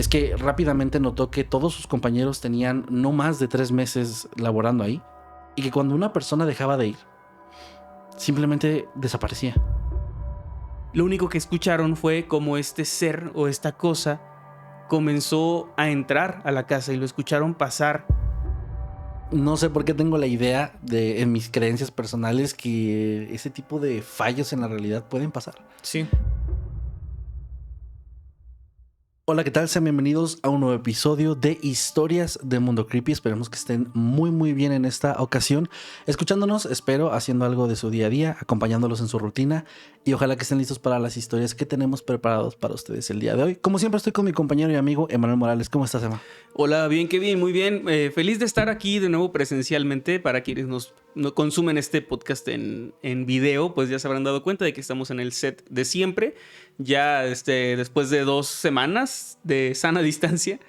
es que rápidamente notó que todos sus compañeros tenían no más de 3 meses laborando ahí y que cuando una persona dejaba de ir, simplemente desaparecía. Lo único que escucharon fue como este ser o esta cosa comenzó a entrar a la casa y lo escucharon pasar. No sé por qué tengo la idea en mis creencias personales que ese tipo de fallos en la realidad pueden pasar. Sí. Hola, ¿qué tal? Sean bienvenidos a un nuevo episodio de Historias de Mundo Creepy. Esperemos que estén muy bien en esta ocasión, escuchándonos, espero, haciendo algo de su día a día, acompañándolos en su rutina y ojalá que estén listos para las historias que tenemos preparados para ustedes el día de hoy. Como siempre estoy con mi compañero y amigo Emanuel Morales. ¿Cómo estás, Emma? Hola, bien, qué bien, muy bien. Feliz de estar aquí de nuevo presencialmente. Para quienes nos consumen este podcast en video, pues ya se habrán dado cuenta de que estamos en el set de siempre. Ya después de 2 semanas de sana distancia,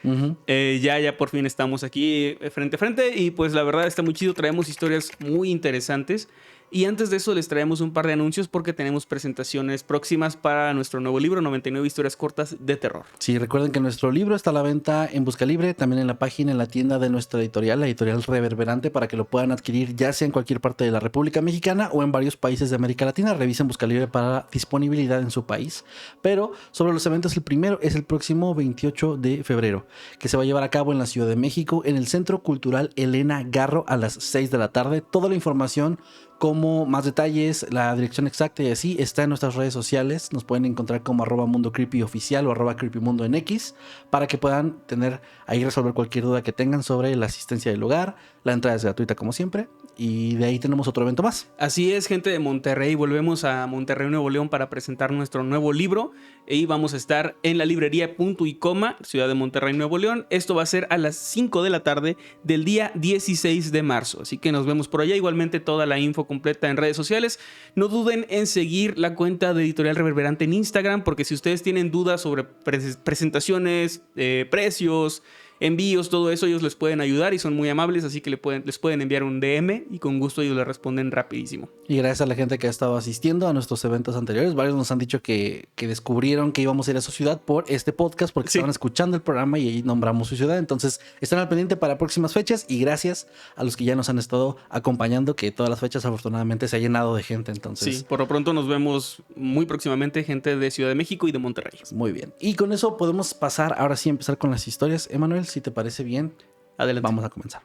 ya por fin estamos aquí frente a frente y pues la verdad está muy chido. Traemos historias muy interesantes. Y antes de eso les traemos un par de anuncios porque tenemos presentaciones próximas para nuestro nuevo libro, 99 historias cortas de terror. Sí, recuerden que nuestro libro está a la venta en Busca Libre, también en la página, en la tienda de nuestra editorial, la editorial Reverberante, para que lo puedan adquirir ya sea en cualquier parte de la República Mexicana o en varios países de América Latina. Revisen Busca Libre para disponibilidad en su país. Pero sobre los eventos, el primero es el próximo 28 de febrero, que se va a llevar a cabo en la Ciudad de México, en el Centro Cultural Elena Garro a las 6 de la tarde. Toda la información, como más detalles, la dirección exacta y así, está en nuestras redes sociales. Nos pueden encontrar como @MundoCreepyOficial o @CreepyMundo en X, para que puedan tener ahí, resolver cualquier duda que tengan sobre la asistencia del lugar. La entrada es gratuita como siempre. Y de ahí tenemos otro evento más. Así es, gente de Monterrey. Volvemos a Monterrey, Nuevo León, para presentar nuestro nuevo libro. Y vamos a estar en la librería Punto y Coma, Ciudad de Monterrey, Nuevo León. Esto va a ser a las 5 de la tarde del día 16 de marzo. Así que nos vemos por allá. Igualmente toda la info completa en redes sociales. No duden en seguir la cuenta de Editorial Reverberante en Instagram, porque si ustedes tienen dudas sobre presentaciones, precios, envíos, todo eso, ellos les pueden ayudar y son muy amables, así que les pueden enviar un DM y con gusto ellos les responden rapidísimo. Y gracias a la gente que ha estado asistiendo a nuestros eventos anteriores. Varios nos han dicho que descubrieron que íbamos a ir a su ciudad por este podcast, porque estaban escuchando el programa y ahí nombramos su ciudad. Entonces están al pendiente para próximas fechas y gracias a los que ya nos han estado acompañando, que todas las fechas afortunadamente se ha llenado de gente. Entonces, sí, por lo pronto nos vemos muy próximamente, gente de Ciudad de México y de Monterrey. Muy bien. Y con eso podemos pasar, ahora sí, a empezar con las historias. Emanuel, si te parece bien, adelante. Vamos a comenzar.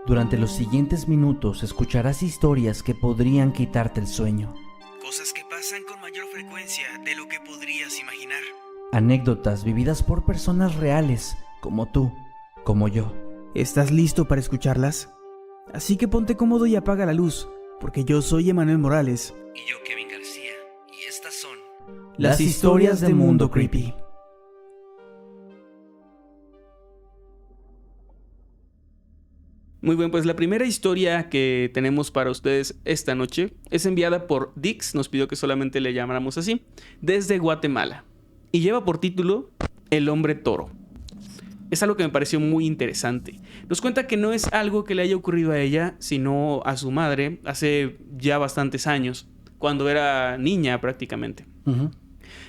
Durante los siguientes minutos escucharás historias que podrían quitarte el sueño. Cosas que pasan con mayor frecuencia de lo que podrías imaginar. Anécdotas vividas por personas reales, como tú, como yo. ¿Estás listo para escucharlas? Así que ponte cómodo y apaga la luz, porque yo soy Emanuel Morales. Y yo, Kevin García. Y estas son las historias de Mundo Creepy. Muy bien, pues la primera historia que tenemos para ustedes esta noche es enviada por Dix, nos pidió que solamente le llamáramos así, desde Guatemala. Y lleva por título El Hombre Toro. Es algo que me pareció muy interesante. Nos cuenta que no es algo que le haya ocurrido a ella, sino a su madre hace ya bastantes años, cuando era niña prácticamente.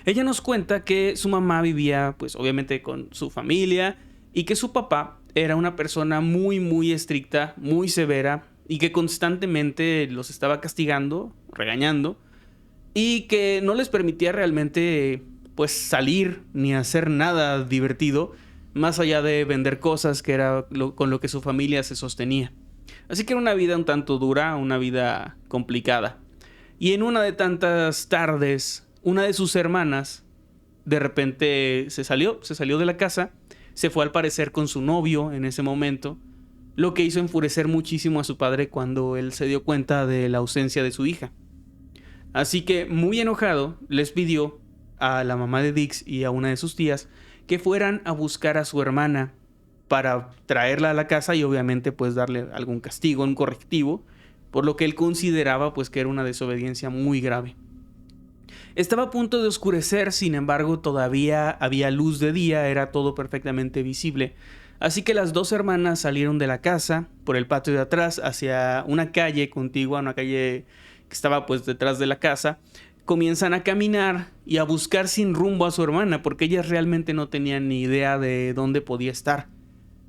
Ella nos cuenta que su mamá vivía, pues obviamente con su familia, y que su papá era una persona muy estricta, muy severa, y que constantemente los estaba castigando, regañando, y que no les permitía realmente pues salir ni hacer nada divertido, más allá de vender cosas, que era con lo que su familia se sostenía. Así que era una vida un tanto dura, una vida complicada. Y en una de tantas tardes, una de sus hermanas de repente se salió de la casa, se fue al parecer con su novio en ese momento, lo que hizo enfurecer muchísimo a su padre cuando él se dio cuenta de la ausencia de su hija. Así que, muy enojado, les pidió a la mamá de Dix y a una de sus tías que fueran a buscar a su hermana para traerla a la casa y obviamente pues darle algún castigo, un correctivo, por lo que él consideraba pues que era una desobediencia muy grave. Estaba a punto de oscurecer, sin embargo todavía había luz de día, era todo perfectamente visible, Así que las dos hermanas salieron de la casa por el patio de atrás hacia una calle contigua, una calle que estaba pues detrás de la casa. Comienzan a caminar y a buscar sin rumbo a su hermana, porque ellas realmente no tenían ni idea de dónde podía estar.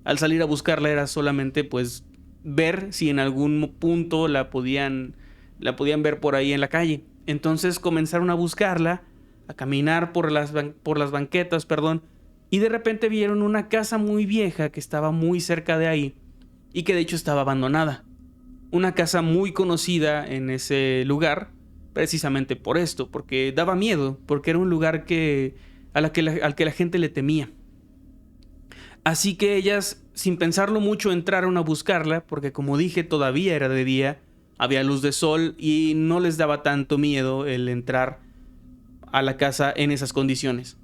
Al salir a buscarla era solamente pues ver si en algún punto la podían ver por ahí en la calle. Entonces comenzaron a buscarla, a caminar por las banquetas, y de repente vieron una casa muy vieja que estaba muy cerca de ahí y que de hecho estaba abandonada. Una casa muy conocida en ese lugar, precisamente por esto, porque daba miedo, porque era un lugar al que la gente le temía. Así que ellas, sin pensarlo mucho, entraron a buscarla, porque como dije, todavía era de día, había luz de sol y no les daba tanto miedo el entrar a la casa en esas condiciones.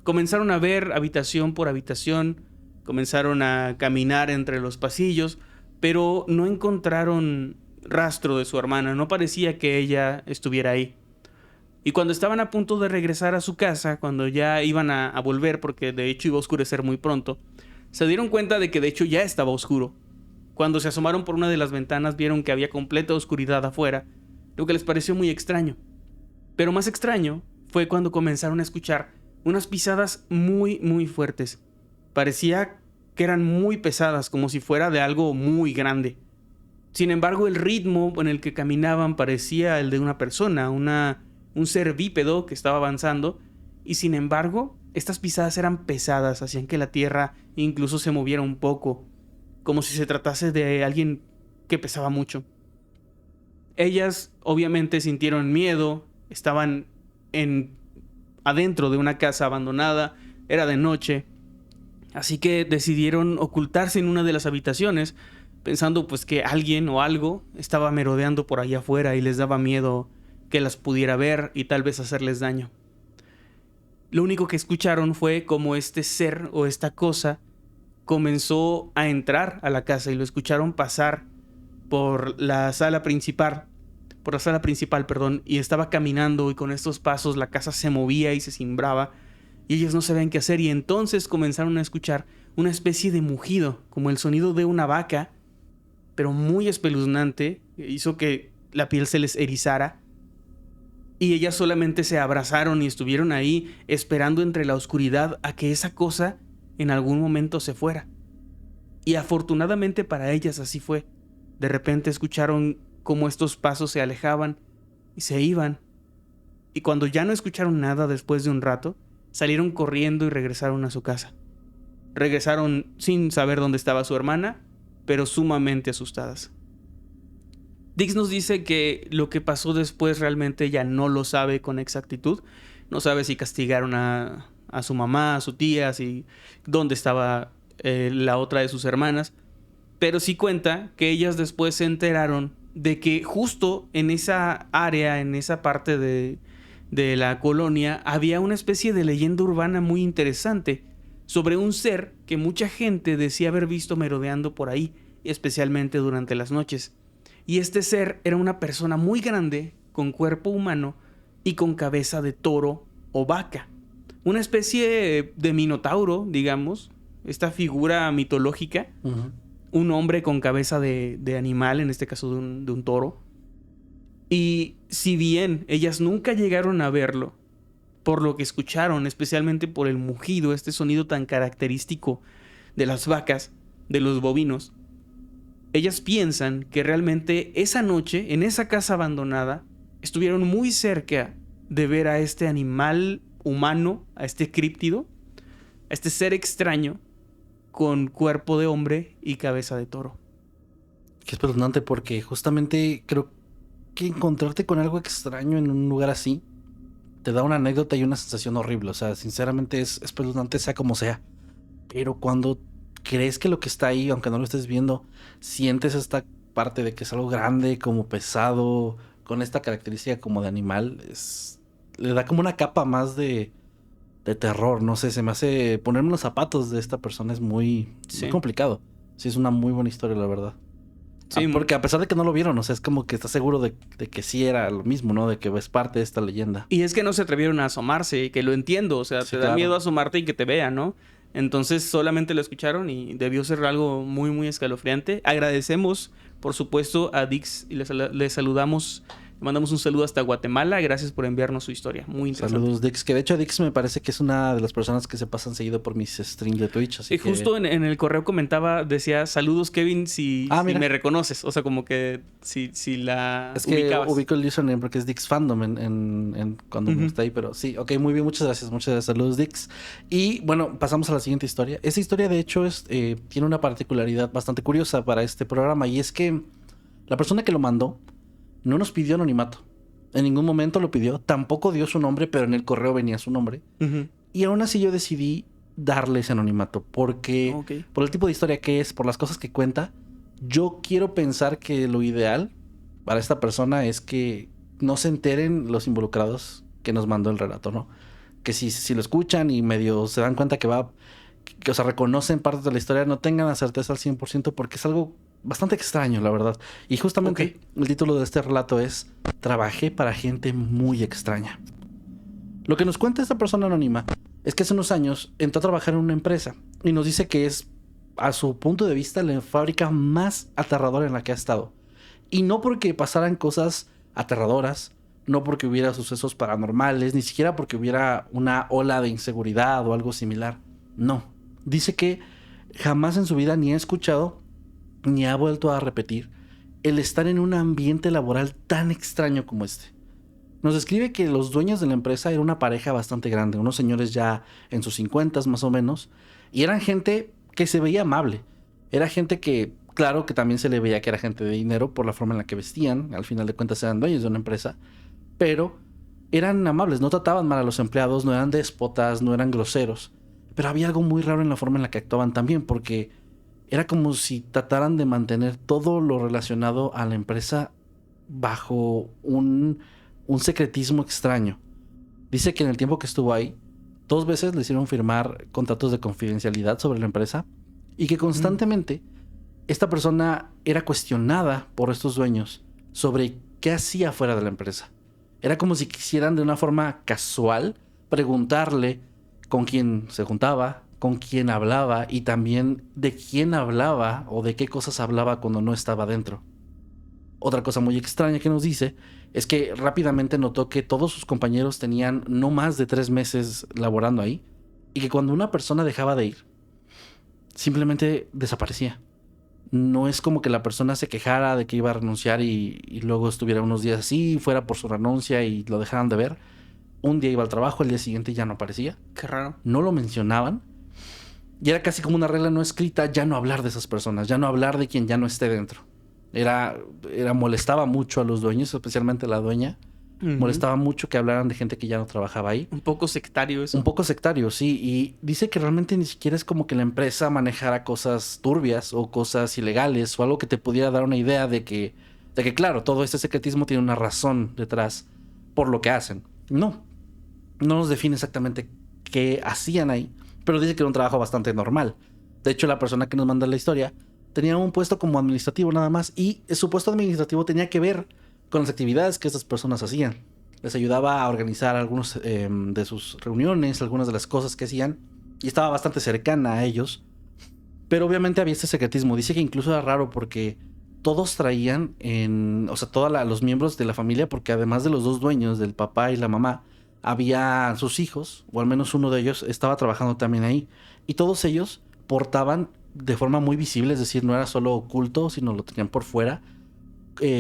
Comenzaron a ver habitación por habitación, comenzaron a caminar entre los pasillos, pero no encontraron rastro de su hermana, no parecía que ella estuviera ahí. Y cuando estaban a punto de regresar a su casa, cuando ya iban a volver, porque de hecho iba a oscurecer muy pronto, se dieron cuenta de que de hecho ya estaba oscuro. Cuando se asomaron por una de las ventanas vieron que había completa oscuridad afuera, lo que les pareció muy extraño. Pero más extraño fue cuando comenzaron a escuchar unas pisadas muy, muy fuertes. Parecía que eran muy pesadas, como si fuera de algo muy grande. Sin embargo, el ritmo en el que caminaban parecía el de una persona, un ser bípedo que estaba avanzando, y sin embargo, estas pisadas eran pesadas, hacían que la tierra incluso se moviera un poco, como si se tratase de alguien que pesaba mucho. Ellas obviamente sintieron miedo, estaban adentro de una casa abandonada, era de noche, así que decidieron ocultarse en una de las habitaciones, pensando pues que alguien o algo estaba merodeando por ahí afuera y les daba miedo que las pudiera ver y tal vez hacerles daño. Lo único que escucharon fue como este ser o esta cosa comenzó a entrar a la casa y lo escucharon pasar por la sala principal, y estaba caminando y con estos pasos la casa se movía y se cimbraba y ellos no sabían qué hacer, y entonces comenzaron a escuchar una especie de mugido, como el sonido de una vaca, pero muy espeluznante, hizo que la piel se les erizara. Y ellas solamente se abrazaron y estuvieron ahí esperando entre la oscuridad a que esa cosa en algún momento se fuera. Y afortunadamente para ellas así fue. De repente escucharon cómo estos pasos se alejaban y se iban. Y cuando ya no escucharon nada después de un rato, salieron corriendo y regresaron a su casa. Regresaron sin saber dónde estaba su hermana, pero sumamente asustadas. Dix nos dice que lo que pasó después realmente ya no lo sabe con exactitud. No sabe si castigaron a su mamá, a su tía, si dónde estaba la otra de sus hermanas. Pero sí cuenta que ellas después se enteraron de que justo en esa área, en esa parte de la colonia, había una especie de leyenda urbana muy interesante sobre un ser que mucha gente decía haber visto merodeando por ahí, especialmente durante las noches. Y este ser era una persona muy grande, con cuerpo humano y con cabeza de toro o vaca. Una especie de minotauro, digamos, esta figura mitológica. Uh-huh. Un hombre con cabeza de animal, en este caso de un toro. Y si bien ellas nunca llegaron a verlo, por lo que escucharon, especialmente por el mugido, este sonido tan característico de las vacas, de los bovinos, ellas piensan que realmente esa noche, en esa casa abandonada, estuvieron muy cerca de ver a este animal humano, a este críptido, a este ser extraño con cuerpo de hombre y cabeza de toro. Qué espeluznante, porque justamente creo que encontrarte con algo extraño en un lugar así te da una anécdota y una sensación horrible. O sea, sinceramente es espeluznante, sea como sea. Pero cuando crees que lo que está ahí, aunque no lo estés viendo, sientes esta parte de que es algo grande, como pesado, con esta característica como de animal, le da como una capa más de terror. No sé, se me hace ponerme los zapatos de esta persona es muy complicado. Sí, es una muy buena historia, la verdad. Sí, porque a pesar de que no lo vieron, o sea, es como que estás seguro de que sí era lo mismo, ¿no? De que es parte de esta leyenda. Y es que no se atrevieron a asomarse, que lo entiendo, o sea, sí, te da miedo asomarte y que te vean, ¿no? Entonces solamente lo escucharon y debió ser algo muy, muy escalofriante. Agradecemos, por supuesto, a Dix y le saludamos. Le mandamos un saludo hasta Guatemala. Gracias por enviarnos su historia. Muy interesante. Saludos, Dix. Que de hecho Dix me parece que es una de las personas que se pasan seguido por mis streams de Twitch. Así Y justo en el correo comentaba, decía, saludos Kevin si me reconoces. O sea, como que si la es que ubicabas. ubico el username porque es Dix Fandom cuando está ahí. Pero sí, ok, muy bien. Muchas gracias. Saludos, Dix. Y bueno, pasamos a la siguiente historia. Esta historia, de hecho, tiene una particularidad bastante curiosa para este programa. Y es que la persona que lo mandó no nos pidió anonimato. En ningún momento lo pidió. Tampoco dio su nombre, pero en el correo venía su nombre. Uh-huh. Y aún así yo decidí darle ese anonimato. Porque por el tipo de historia que es, por las cosas que cuenta, yo quiero pensar que lo ideal para esta persona es que no se enteren los involucrados que nos mandó el relato, ¿no? Que si lo escuchan y medio se dan cuenta que o sea, reconocen parte de la historia, no tengan la certeza al 100% porque es algo bastante extraño, la verdad. Y justamente el título de este relato es Trabajé para gente muy extraña. Lo que nos cuenta esta persona anónima es que hace unos años entró a trabajar en una empresa y nos dice que es, a su punto de vista, la fábrica más aterradora en la que ha estado. Y no porque pasaran cosas aterradoras, no porque hubiera sucesos paranormales, ni siquiera porque hubiera una ola de inseguridad o algo similar. No. Dice que jamás en su vida ni ha escuchado ni ha vuelto a repetir el estar en un ambiente laboral tan extraño como este. Nos describe que los dueños de la empresa eran una pareja bastante grande, unos señores ya en sus 50s más o menos, y eran gente que se veía amable. Era gente que, claro que también se le veía que era gente de dinero por la forma en la que vestían, al final de cuentas eran dueños de una empresa, pero eran amables, no trataban mal a los empleados, no eran déspotas, no eran groseros. Pero había algo muy raro en la forma en la que actuaban también, porque era como si trataran de mantener todo lo relacionado a la empresa bajo un secretismo extraño. Dice que en el tiempo que estuvo ahí, 2 veces le hicieron firmar contratos de confidencialidad sobre la empresa y que constantemente esta persona era cuestionada por estos dueños sobre qué hacía fuera de la empresa. Era como si quisieran de una forma casual preguntarle con quién se juntaba, con quién hablaba y también de quién hablaba o de qué cosas hablaba cuando no estaba dentro. Otra cosa muy extraña que nos dice es que rápidamente notó que todos sus compañeros tenían no más de 3 meses laborando ahí y que cuando una persona dejaba de ir, simplemente desaparecía. No es como que la persona se quejara de que iba a renunciar y luego estuviera unos días así, fuera por su renuncia y lo dejaran de ver. Un día iba al trabajo, el día siguiente ya no aparecía. Qué raro. No lo mencionaban. Y era casi como una regla no escrita ya no hablar de esas personas, ya no hablar de quien ya no esté dentro. Molestaba mucho a los dueños, especialmente a la dueña. Uh-huh. Molestaba mucho que hablaran de gente que ya no trabajaba ahí. Un poco sectario eso. Un poco sectario, sí. Y dice que realmente ni siquiera es como que la empresa manejara cosas turbias o cosas ilegales o algo que te pudiera dar una idea de que claro, todo este secretismo tiene una razón detrás por lo que hacen. No nos define exactamente qué hacían ahí, pero dice que era un trabajo bastante normal. De hecho, la persona que nos manda la historia tenía un puesto como administrativo nada más y su puesto administrativo tenía que ver con las actividades que estas personas hacían. Les ayudaba a organizar algunos de sus reuniones, algunas de las cosas que hacían y estaba bastante cercana a ellos. Pero obviamente había este secretismo. Dice que incluso era raro porque todos traían, todos los miembros de la familia, porque además de los 2 dueños, del papá y la mamá, había sus hijos, o al menos uno de ellos estaba trabajando también ahí. Y todos ellos portaban de forma muy visible, es decir, no era solo oculto, sino lo tenían por fuera,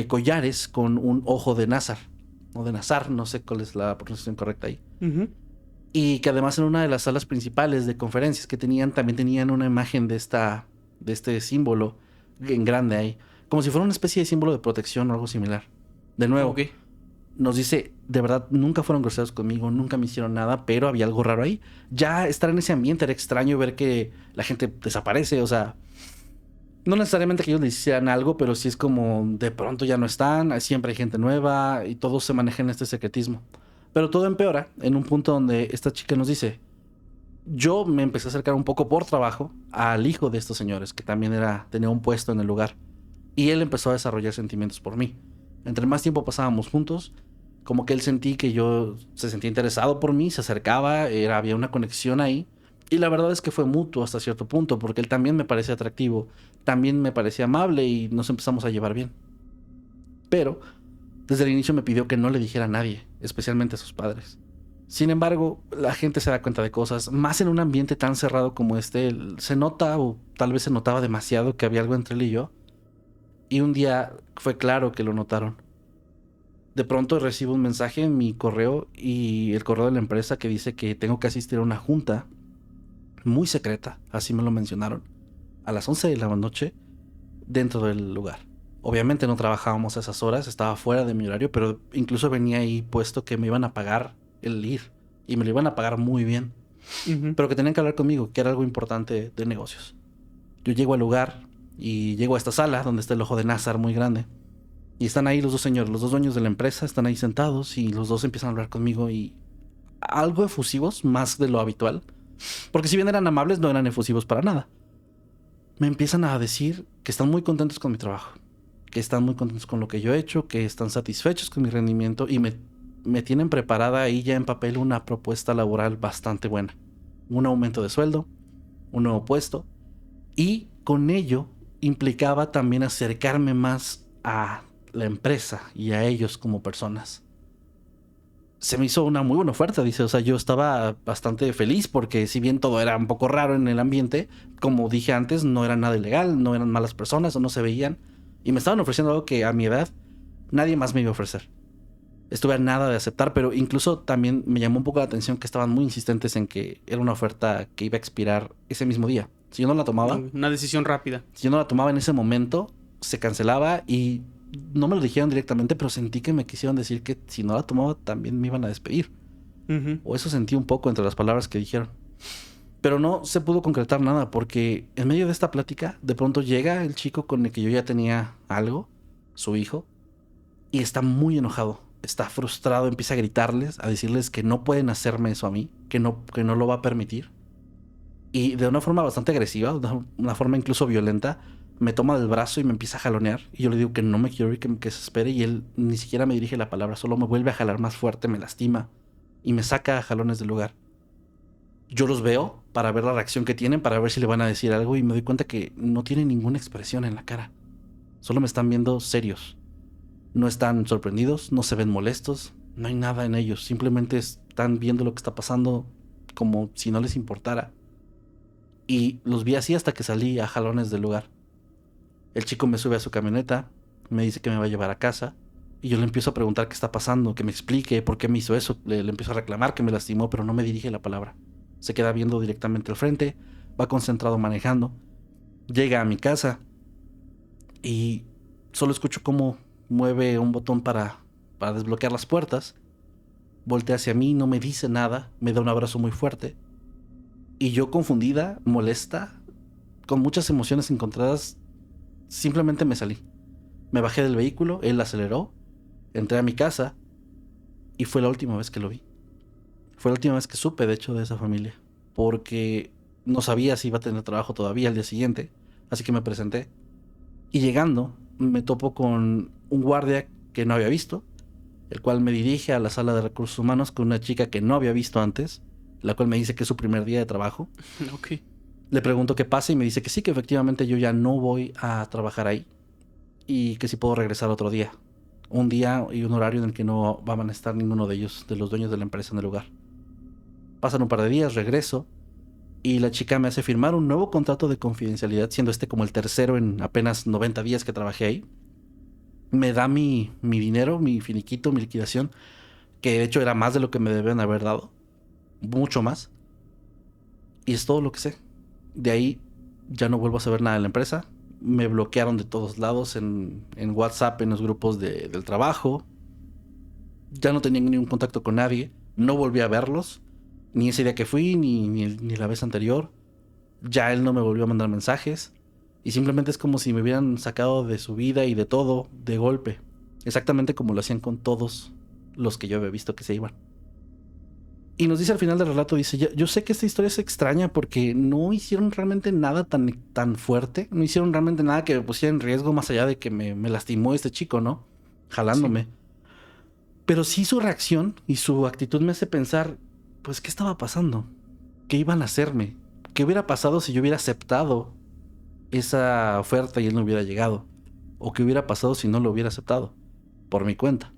collares con un ojo de Nazar, o de Nazar, no sé cuál es la pronunciación correcta ahí. Uh-huh. Y que además en una de las salas principales de conferencias que tenían, también tenían una imagen de este símbolo en grande ahí, como si fuera una especie de símbolo de protección o algo similar. De nuevo, nos dice, de verdad, nunca fueron groseros conmigo, nunca me hicieron nada, pero había algo raro ahí. Ya estar en ese ambiente era extraño, ver que la gente desaparece, o sea, no necesariamente que ellos les hicieran algo, pero sí es como de pronto ya no están, siempre hay gente nueva y todos se manejan en este secretismo. Pero todo empeora en un punto donde esta chica nos dice, yo me empecé a acercar un poco por trabajo al hijo de estos señores, que también tenía un puesto en el lugar, y él empezó a desarrollar sentimientos por mí. Entre más tiempo pasábamos juntos, como que él sentí que se sentía interesado por mí, se acercaba, había una conexión ahí, Y la verdad es que fue mutuo hasta cierto punto, porque él también me parecía atractivo, también me parecía amable y nos empezamos a llevar bien. Pero desde el inicio me pidió que no le dijera a nadie, especialmente a sus padres. Sin embargo, la gente se da cuenta de cosas, más en un ambiente tan cerrado como este. Se nota, o tal vez se notaba demasiado, que había algo entre él y yo. Y un día fue claro que lo notaron. De pronto recibo un mensaje en mi correo y el correo de la empresa que dice que tengo que asistir a una junta muy secreta, así me lo mencionaron, a las 11 de la noche dentro del lugar. Obviamente no trabajábamos a esas horas, estaba fuera de mi horario, pero incluso venía ahí puesto que me iban a pagar el ir y me lo iban a pagar muy bien, pero que tenían que hablar conmigo, que era algo importante de negocios. Yo llego al lugar y llego a esta sala donde está el ojo de Nazar muy grande y están ahí los dos señores, los dos dueños de la empresa, están ahí sentados y los dos empiezan a hablar conmigo y algo efusivos, más de lo habitual, porque si bien eran amables, no eran efusivos para nada. Me empiezan a decir que están muy contentos con mi trabajo, que están muy contentos con lo que yo he hecho, que están satisfechos con mi rendimiento y me tienen preparada ahí ya en papel una propuesta laboral bastante buena. Un aumento de sueldo, un nuevo puesto, y con ello implicaba también acercarme más a la empresa y a ellos como personas. Se me hizo una muy buena oferta, dice. O sea, yo estaba bastante feliz porque si bien todo era un poco raro en el ambiente, como dije antes, no era nada ilegal, no eran malas personas o no se veían. Y me estaban ofreciendo algo que a mi edad nadie más me iba a ofrecer. Estuve a nada de aceptar, pero incluso también me llamó un poco la atención que estaban muy insistentes en que era una oferta que iba a expirar ese mismo día. Si yo no la tomaba... Una decisión rápida. Si yo no la tomaba en ese momento, se cancelaba y... No me lo dijeron directamente, pero sentí que me quisieron decir que si no la tomaba también me iban a despedir. O eso sentí un poco entre las palabras que dijeron. Pero no se pudo concretar nada porque en medio de esta plática de pronto llega el chico con el que yo ya tenía algo, su hijo, y está muy enojado, está frustrado, empieza a gritarles, a decirles que no pueden hacerme eso a mí, que no lo va a permitir. Y de una forma bastante agresiva, de una forma incluso violenta, me toma del brazo y me empieza a jalonear. Y yo le digo que no me quiero ir, que se espere. Y él ni siquiera me dirige la palabra, solo me vuelve a jalar más fuerte, me lastima y me saca a jalones del lugar. Yo los veo para ver la reacción que tienen, para ver si le van a decir algo. Y me doy cuenta que no tienen ninguna expresión en la cara. Solo me están viendo serios. No están sorprendidos, no se ven molestos. No hay nada en ellos. Simplemente están viendo lo que está pasando como si no les importara. Y los vi así hasta que salí a jalones del lugar. El chico me sube a su camioneta, me dice que me va a llevar a casa y yo le empiezo a preguntar qué está pasando, que me explique por qué me hizo eso. Le empiezo a reclamar que me lastimó, pero no me dirige la palabra. Se queda viendo directamente al frente, va concentrado manejando. Llega a mi casa y solo escucho cómo mueve un botón para desbloquear las puertas. Voltea hacia mí, no me dice nada, me da un abrazo muy fuerte. Y yo, confundida, molesta, con muchas emociones encontradas, simplemente me salí. Me bajé del vehículo, él aceleró, entré a mi casa y fue la última vez que lo vi. Fue la última vez que supe, de hecho, de esa familia, porque no sabía si iba a tener trabajo todavía al día siguiente, así que me presenté. Y llegando, me topo con un guardia que no había visto, el cual me dirige a la sala de recursos humanos con una chica que no había visto antes, la cual me dice que es su primer día de trabajo. Ok. Le pregunto qué pasa y me dice que sí, que efectivamente yo ya no voy a trabajar ahí y que si puedo regresar otro día. Un día y un horario en el que no van a estar ninguno de ellos, de los dueños de la empresa, en el lugar. Pasan un par de días, regreso y la chica me hace firmar un nuevo contrato de confidencialidad, siendo este como el tercero en apenas 90 días que trabajé ahí. Me da mi dinero, mi finiquito, mi liquidación, que de hecho era más de lo que me debían haber dado. Mucho más. Y es todo lo que sé. De ahí ya no vuelvo a saber nada de la empresa. Me bloquearon de todos lados en WhatsApp, en los grupos del trabajo. Ya no tenía ningún contacto con nadie. No volví a verlos. Ni ese día que fui, ni la vez anterior. Ya él no me volvió a mandar mensajes. Y simplemente es como si me hubieran sacado de su vida y de todo de golpe. Exactamente como lo hacían con todos los que yo había visto que se iban. Y nos dice al final del relato, dice, yo sé que esta historia es extraña porque no hicieron realmente nada tan fuerte. No hicieron realmente nada que me pusiera en riesgo más allá de que me lastimó este chico, ¿no? Jalándome. Sí. Pero sí su reacción y su actitud me hace pensar, pues, ¿qué estaba pasando? ¿qué iban a hacerme? ¿Qué hubiera pasado si yo hubiera aceptado esa oferta y él no hubiera llegado? ¿O qué hubiera pasado si no lo hubiera aceptado? Por mi cuenta.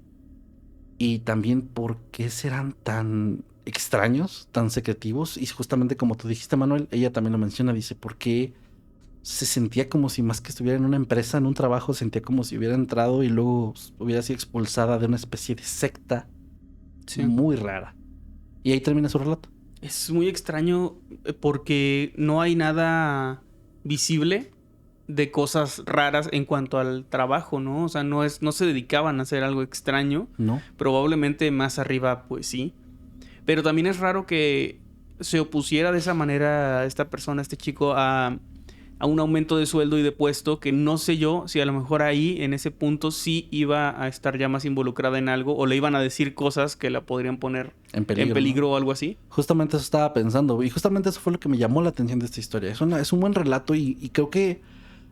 Y también, ¿por qué serán tan extraños, tan secretivos? Y justamente como tú dijiste, Manuel, ella también lo menciona, dice, ¿por qué se sentía como si más que estuviera en una empresa, en un trabajo, sentía como si hubiera entrado y luego hubiera sido expulsada de una especie de secta muy rara? Y ahí termina su relato. Es muy extraño porque no hay nada visible de cosas raras en cuanto al trabajo, ¿no? O sea, no se dedicaban a hacer algo extraño. No. Probablemente más arriba, pues sí. Pero también es raro que se opusiera de esa manera esta persona, este chico, a un aumento de sueldo y de puesto, que no sé yo si a lo mejor ahí, en ese punto, sí iba a estar ya más involucrada en algo o le iban a decir cosas que la podrían poner en peligro, ¿no? O algo así. Justamente eso estaba pensando y justamente eso fue lo que me llamó la atención de esta historia. Es un buen relato y creo que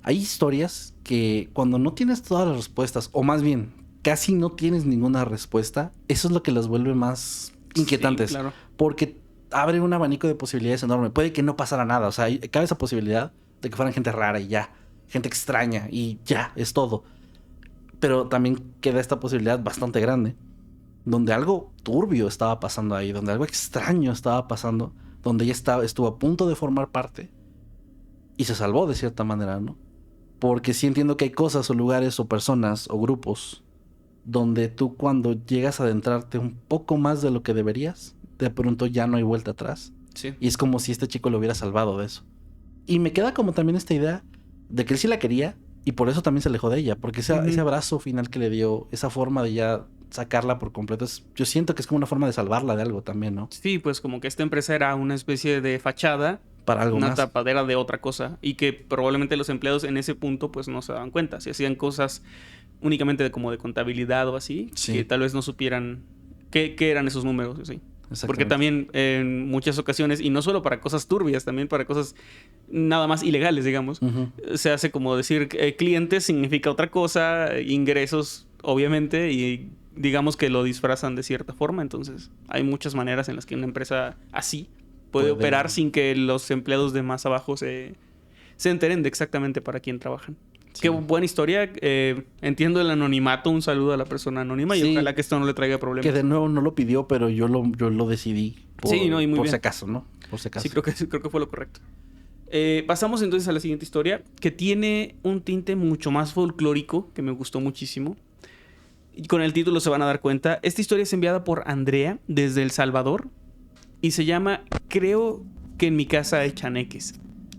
hay historias que cuando no tienes todas las respuestas, o más bien, casi no tienes ninguna respuesta, eso es lo que las vuelve más inquietantes. Sí, claro. Porque abre un abanico de posibilidades enorme. Puede que no pasara nada. O sea, cabe esa posibilidad de que fueran gente rara y ya. Gente extraña y ya, es todo. Pero también queda esta posibilidad bastante grande, donde algo turbio estaba pasando ahí, donde algo extraño estaba pasando, donde ella estuvo a punto de formar parte y se salvó de cierta manera, ¿no? Porque sí entiendo que hay cosas o lugares o personas o grupos donde tú cuando llegas a adentrarte un poco más de lo que deberías, de pronto ya no hay vuelta atrás. Sí. Y es como si este chico lo hubiera salvado de eso. Y me queda como también esta idea de que él sí la quería y por eso también se alejó de ella. Porque ese abrazo final que le dio, esa forma de ya sacarla por completo, yo siento que es como una forma de salvarla de algo también, ¿no? Sí, pues como que esta empresa era una especie de fachada, para algo una más. tapadera de otra cosa, y que probablemente los empleados en ese punto pues no se daban cuenta. Si hacían cosas únicamente como de contabilidad o así, Sí. que tal vez no supieran qué eran esos números, así. Exactamente. Porque también en muchas ocasiones, y no solo para cosas turbias, también para cosas nada más ilegales, digamos, se hace como decir clientes significa otra cosa, ingresos obviamente, y digamos que lo disfrazan de cierta forma. Entonces hay muchas maneras en las que una empresa así puede operar sin que los empleados de más abajo se enteren de exactamente para quién trabajan. Sí. Qué buena historia. Entiendo el anonimato. Un saludo a la persona anónima y ojalá que esto no le traiga problemas. Que de nuevo no lo pidió, pero yo lo decidí. Sí, no, y muy por bien. si acaso, ¿no? Por si acaso. Sí, creo que fue lo correcto. Pasamos entonces a la siguiente historia, que tiene un tinte mucho más folclórico, que me gustó muchísimo. Y con el título se van a dar cuenta. Esta historia es enviada por Andrea desde El Salvador y se llama Creo que en mi casa hay chaneques.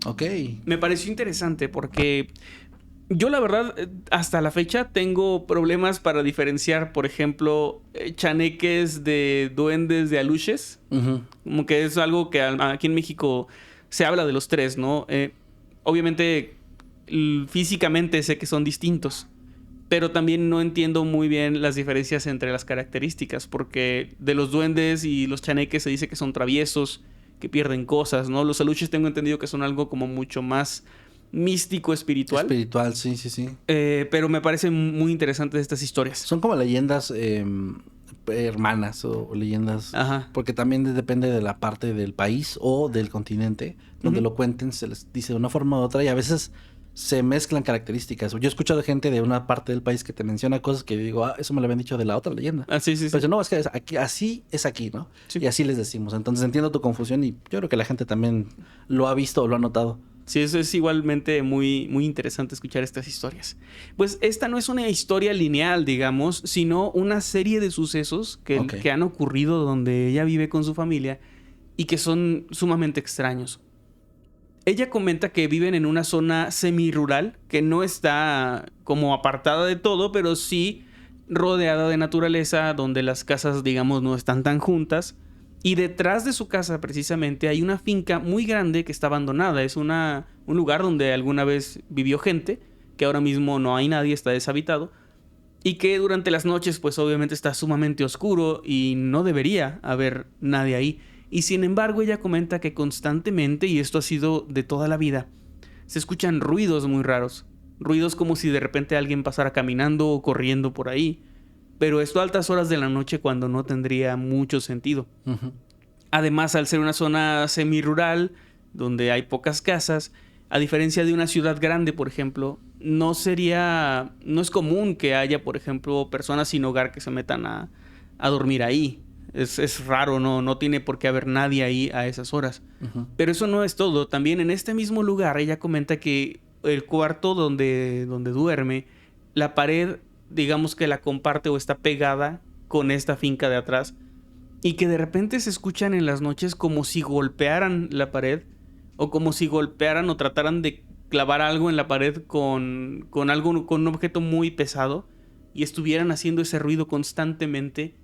Ok. Me pareció interesante porque yo la verdad hasta la fecha tengo problemas para diferenciar, por ejemplo, chaneques de duendes de aluches. Como que es algo que aquí en México se habla de los tres, ¿no? Obviamente físicamente sé que son distintos, pero también no entiendo muy bien las diferencias entre las características, porque de los duendes y los chaneques se dice que son traviesos, que pierden cosas, ¿no? Los aluches tengo entendido que son algo como mucho más místico, espiritual. Espiritual, sí. Pero me parecen muy interesantes estas historias. Son como leyendas hermanas o leyendas. Ajá. Porque también depende de la parte del país o del continente donde lo cuenten, se les dice de una forma u otra y a veces se mezclan características. Yo he escuchado gente de una parte del país que te menciona cosas que yo digo, eso me lo habían dicho de la otra leyenda. Sí. Pero no, es que aquí, así es aquí, ¿no? Sí. Y así les decimos. Entonces entiendo tu confusión y yo creo que la gente también lo ha visto o lo ha notado. Sí, eso es igualmente muy, muy interesante escuchar estas historias. Pues esta no es una historia lineal, digamos, sino una serie de sucesos que han ocurrido donde ella vive con su familia y que son sumamente extraños. Ella comenta que viven en una zona semirural que no está como apartada de todo, pero sí rodeada de naturaleza, donde las casas, digamos, no están tan juntas. Y detrás de su casa, precisamente, hay una finca muy grande que está abandonada. Es un lugar donde alguna vez vivió gente, que ahora mismo no hay nadie, está deshabitado. Y que durante las noches, pues obviamente está sumamente oscuro y no debería haber nadie ahí. Y sin embargo, ella comenta que constantemente, y esto ha sido de toda la vida, se escuchan ruidos muy raros. Ruidos como si de repente alguien pasara caminando o corriendo por ahí. Pero esto a altas horas de la noche cuando no tendría mucho sentido. Además, al ser una zona semirural, donde hay pocas casas, a diferencia de una ciudad grande, por ejemplo, no es común que haya, por ejemplo, personas sin hogar que se metan a dormir ahí. Es raro, no tiene por qué haber nadie ahí a esas horas. Ujú. Pero eso no es todo. También en este mismo lugar ella comenta que el cuarto donde duerme, la pared, digamos que la comparte o está pegada con esta finca de atrás, y que de repente se escuchan en las noches como si golpearan la pared, o como si golpearan o trataran de clavar algo en la pared con un objeto muy pesado, y estuvieran haciendo ese ruido constantemente.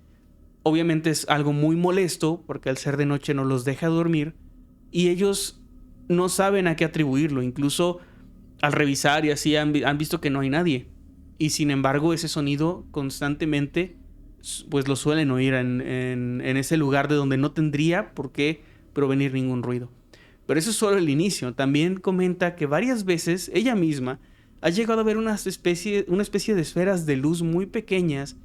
Obviamente es algo muy molesto, porque al ser de noche no los deja dormir, y ellos no saben a qué atribuirlo. Incluso al revisar y así han visto que no hay nadie. Y sin embargo, ese sonido constantemente, pues lo suelen oír en ese lugar de donde no tendría por qué provenir ningún ruido. Pero eso es solo el inicio. También comenta que varias veces ella misma ha llegado a ver una especie de esferas de luz muy pequeñas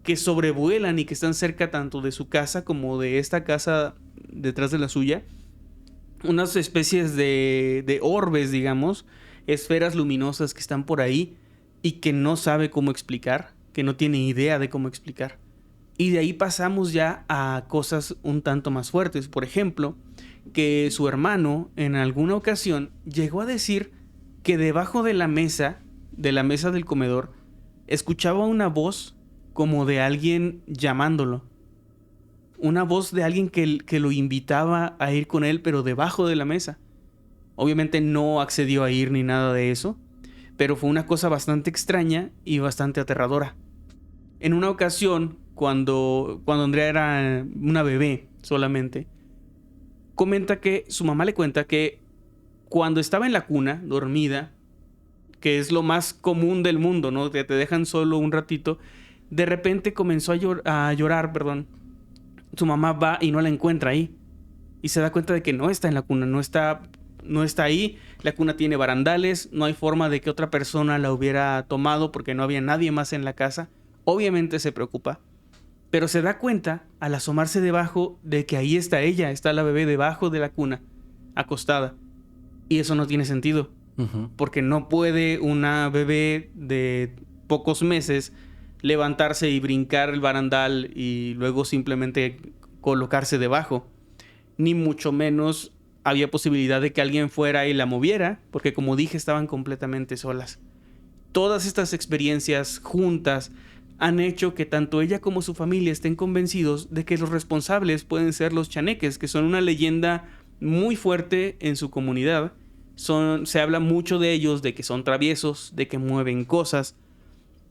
que sobrevuelan y que están cerca tanto de su casa como de esta casa detrás de la suya. Unas especies de orbes, digamos, esferas luminosas que están por ahí y que no sabe cómo explicar, que no tiene idea de cómo explicar. Y de ahí pasamos ya a cosas un tanto más fuertes. Por ejemplo, que su hermano en alguna ocasión llegó a decir que debajo de la mesa del comedor, escuchaba una voz como de alguien llamándolo. Una voz de alguien que lo invitaba a ir con él, pero debajo de la mesa. Obviamente no accedió a ir ni nada de eso, pero fue una cosa bastante extraña y bastante aterradora. En una ocasión, cuando Andrea era una bebé solamente, comenta que su mamá le cuenta que cuando estaba en la cuna, dormida, que es lo más común del mundo, ¿no? Te dejan solo un ratito, de repente comenzó a llorar. Su mamá va y no la encuentra ahí. Y se da cuenta de que no está en la cuna, no está ahí. La cuna tiene barandales, no hay forma de que otra persona la hubiera tomado porque no había nadie más en la casa. Obviamente se preocupa, pero se da cuenta al asomarse debajo de que ahí está ella, está la bebé debajo de la cuna, acostada. Y eso no tiene sentido, porque no puede una bebé de pocos meses levantarse y brincar el barandal y luego simplemente colocarse debajo. Ni mucho menos había posibilidad de que alguien fuera y la moviera, porque como dije, estaban completamente solas. Todas estas experiencias juntas han hecho que tanto ella como su familia estén convencidos de que los responsables pueden ser los chaneques, que son una leyenda muy fuerte en su comunidad. Se habla mucho de ellos, de que son traviesos, de que mueven cosas.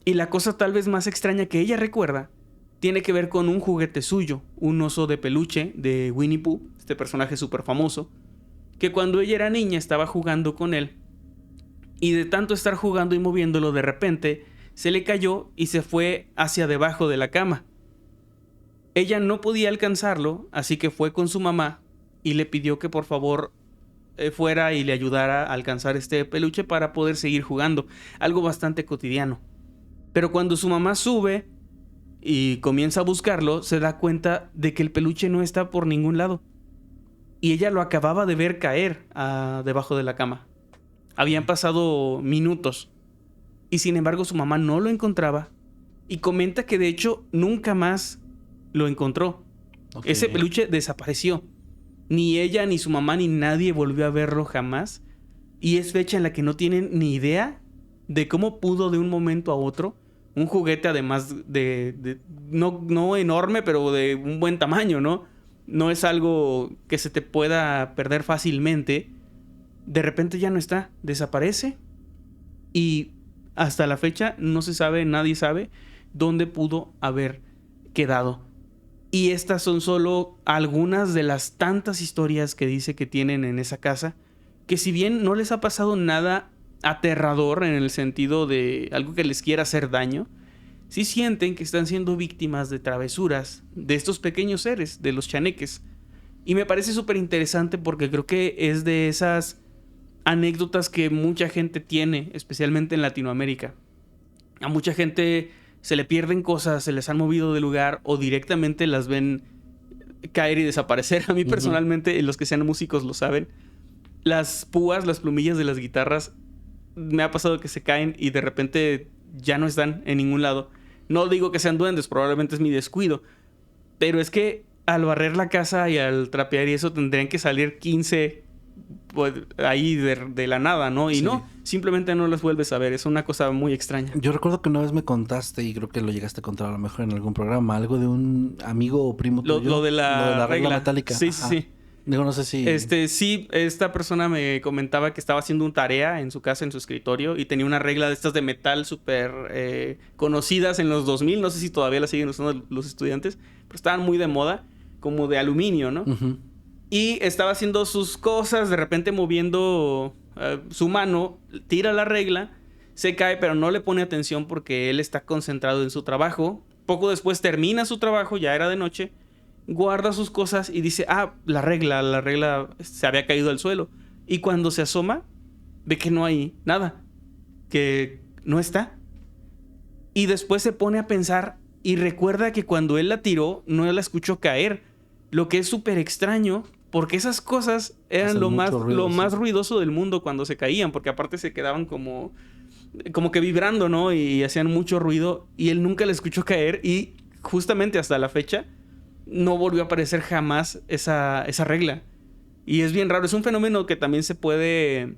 Y la cosa tal vez más extraña que ella recuerda tiene que ver con un juguete suyo, un oso de peluche de Winnie Pooh, este personaje súper famoso, que cuando ella era niña estaba jugando con él, y de tanto estar jugando y moviéndolo, de repente se le cayó y se fue hacia debajo de la cama. Ella no podía alcanzarlo, así que fue con su mamá y le pidió que por favor fuera y le ayudara a alcanzar este peluche para poder seguir jugando, algo bastante cotidiano. Pero cuando su mamá sube y comienza a buscarlo, se da cuenta de que el peluche no está por ningún lado. Y ella lo acababa de ver caer debajo de la cama. Habían pasado minutos. Y sin embargo su mamá no lo encontraba. Y comenta que de hecho nunca más lo encontró. Okay. Ese peluche desapareció. Ni ella, ni su mamá, ni nadie volvió a verlo jamás. Y es fecha en la que no tienen ni idea de cómo pudo de un momento a otro un juguete, además de no enorme, pero de un buen tamaño, ¿no? No es algo que se te pueda perder fácilmente. De repente ya no está, desaparece. Y hasta la fecha no se sabe, nadie sabe dónde pudo haber quedado. Y estas son solo algunas de las tantas historias que dice que tienen en esa casa, que si bien no les ha pasado nada aterrador en el sentido de algo que les quiera hacer daño, sí sienten que están siendo víctimas de travesuras de estos pequeños seres, de los chaneques. Y me parece súper interesante porque creo que es de esas anécdotas que mucha gente tiene, especialmente en Latinoamérica. A mucha gente se le pierden cosas, se les han movido de lugar o directamente las ven caer y desaparecer. A mí personalmente, los que sean músicos lo saben, las púas, las plumillas de las guitarras, me ha pasado que se caen y de repente ya no están en ningún lado. No digo que sean duendes, probablemente es mi descuido, pero es que al barrer la casa y al trapear y eso tendrían que salir 15 pues, ahí de la nada, ¿no? Y no, simplemente no las vuelves a ver. Es una cosa muy extraña. Yo recuerdo que una vez me contaste, y creo que lo llegaste a contar a lo mejor en algún programa, algo de un amigo o primo tuyo. Lo de la regla metálica. Sí, sí, sí. Digo, no sé si... Sí, esta persona me comentaba que estaba haciendo una tarea en su casa, en su escritorio, y tenía una regla de estas de metal súper conocidas en los 2000. No sé si todavía la siguen usando los estudiantes, pero estaban muy de moda, como de aluminio, ¿no? Uh-huh. Y estaba haciendo sus cosas, de repente moviendo su mano, tira la regla, se cae, pero no le pone atención porque él está concentrado en su trabajo. Poco después termina su trabajo, ya era de noche, guarda sus cosas y dice, la regla se había caído al suelo. Y cuando se asoma, ve que no hay nada, que no está. Y después se pone a pensar y recuerda que cuando él la tiró, no la escuchó caer. Lo que es súper extraño, porque esas cosas eran lo más ruidoso del mundo cuando se caían, porque aparte se quedaban como que vibrando, ¿no? Y hacían mucho ruido, y él nunca la escuchó caer, y justamente hasta la fecha no volvió a aparecer jamás esa regla. Y es bien raro, es un fenómeno que también se puede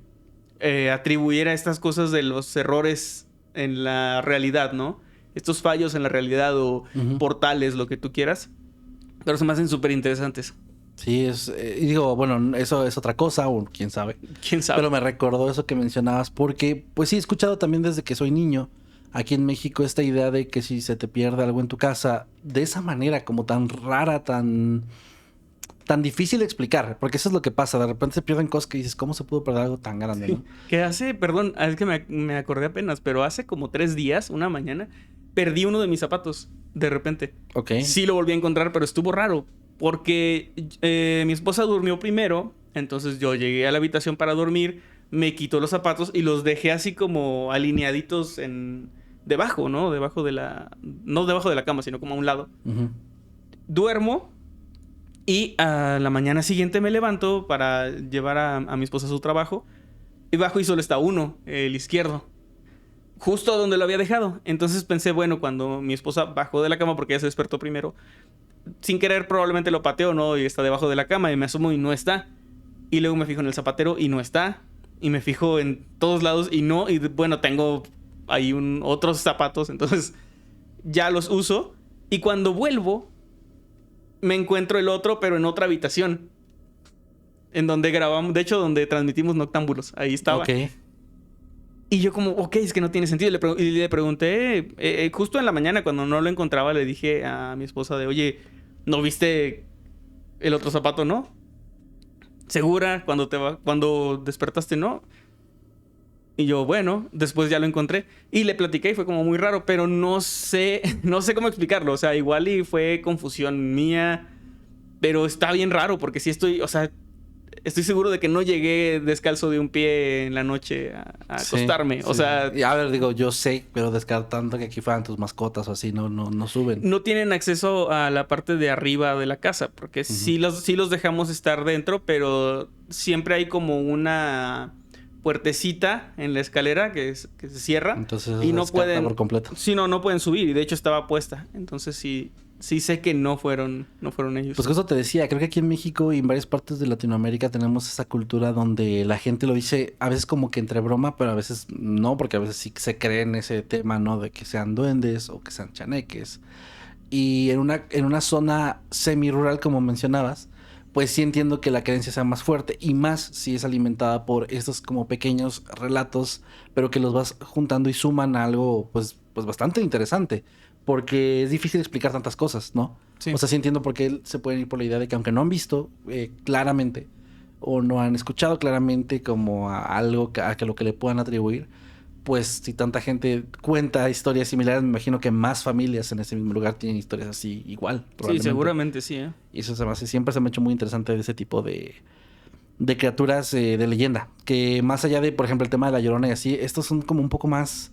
atribuir a estas cosas de los errores en la realidad, ¿no? Estos fallos en la realidad o portales, lo que tú quieras. Pero se me hacen súper interesantes. Sí, y digo, bueno, eso es otra cosa, o quién sabe. ¿Quién sabe? Pero me recordó eso que mencionabas, porque pues sí, he escuchado también desde que soy niño, aquí en México, esta idea de que si se te pierde algo en tu casa, de esa manera, como tan rara, tan difícil de explicar, porque eso es lo que pasa, de repente se pierden cosas que dices, ¿cómo se pudo perder algo tan grande, no? Que perdón, es que me acordé apenas, pero hace como 3 días, una mañana, perdí uno de mis zapatos, de repente. Ok. Sí lo volví a encontrar, pero estuvo raro. Porque mi esposa durmió primero. Entonces yo llegué a la habitación para dormir. Me quitó los zapatos y los dejé así como alineaditos debajo, ¿no? Debajo de la... No debajo de la cama, sino como a un lado. Uh-huh. Duermo. Y a la mañana siguiente me levanto para llevar a mi esposa a su trabajo. Y bajo y solo está uno, el izquierdo. Justo donde lo había dejado. Entonces pensé, bueno, cuando mi esposa bajó de la cama, porque ella se despertó primero, sin querer probablemente lo pateó, ¿no? Y está debajo de la cama y me asomo y no está. Y luego me fijo en el zapatero y no está. Y me fijo en todos lados y no. Y bueno, tengo ahí otros zapatos, entonces ya los uso. Y cuando vuelvo, me encuentro el otro, pero en otra habitación. En donde grabamos, de hecho, donde transmitimos Noctámbulos. Ahí estaba. Ok. Y yo como, es que no tiene sentido. Y le pregunté, justo en la mañana cuando no lo encontraba, le dije a mi esposa de, oye, ¿no viste el otro zapato, no? ¿Segura? Cuando despertaste, no. Y yo, bueno, después ya lo encontré. Y le platiqué y fue como muy raro, pero no sé cómo explicarlo. O sea, igual y fue confusión mía, pero está bien raro porque sí estoy seguro de que no llegué descalzo de un pie en la noche a acostarme. Sí. O sea... Y a ver, digo, yo sé, pero descartando que aquí fueran tus mascotas o así, no suben. No tienen acceso a la parte de arriba de la casa, porque sí los dejamos estar dentro, pero siempre hay como una puertecita en la escalera que se cierra. Entonces y no pueden por completo. Sí, no pueden subir. Y de hecho estaba puesta. Entonces sí sé que no fueron ellos. Pues eso te decía, creo que aquí en México y en varias partes de Latinoamérica tenemos esa cultura donde la gente lo dice a veces como que entre broma, pero a veces no, porque a veces sí se cree en ese tema, ¿no? De que sean duendes o que sean chaneques. Y en una zona semi-rural, como mencionabas, pues sí entiendo que la creencia sea más fuerte y más si es alimentada por estos como pequeños relatos, pero que los vas juntando y suman a algo pues bastante interesante. Porque es difícil explicar tantas cosas, ¿no? Sí. O sea, sí entiendo por qué se pueden ir por la idea de que aunque no han visto claramente o no han escuchado claramente como a algo a lo que le puedan atribuir, pues si tanta gente cuenta historias similares, me imagino que más familias en ese mismo lugar tienen historias así igual. Sí, seguramente sí, ¿eh? Y eso siempre se me ha hecho muy interesante de ese tipo de criaturas de leyenda. Que más allá de, por ejemplo, el tema de la Llorona y así, estos son como un poco más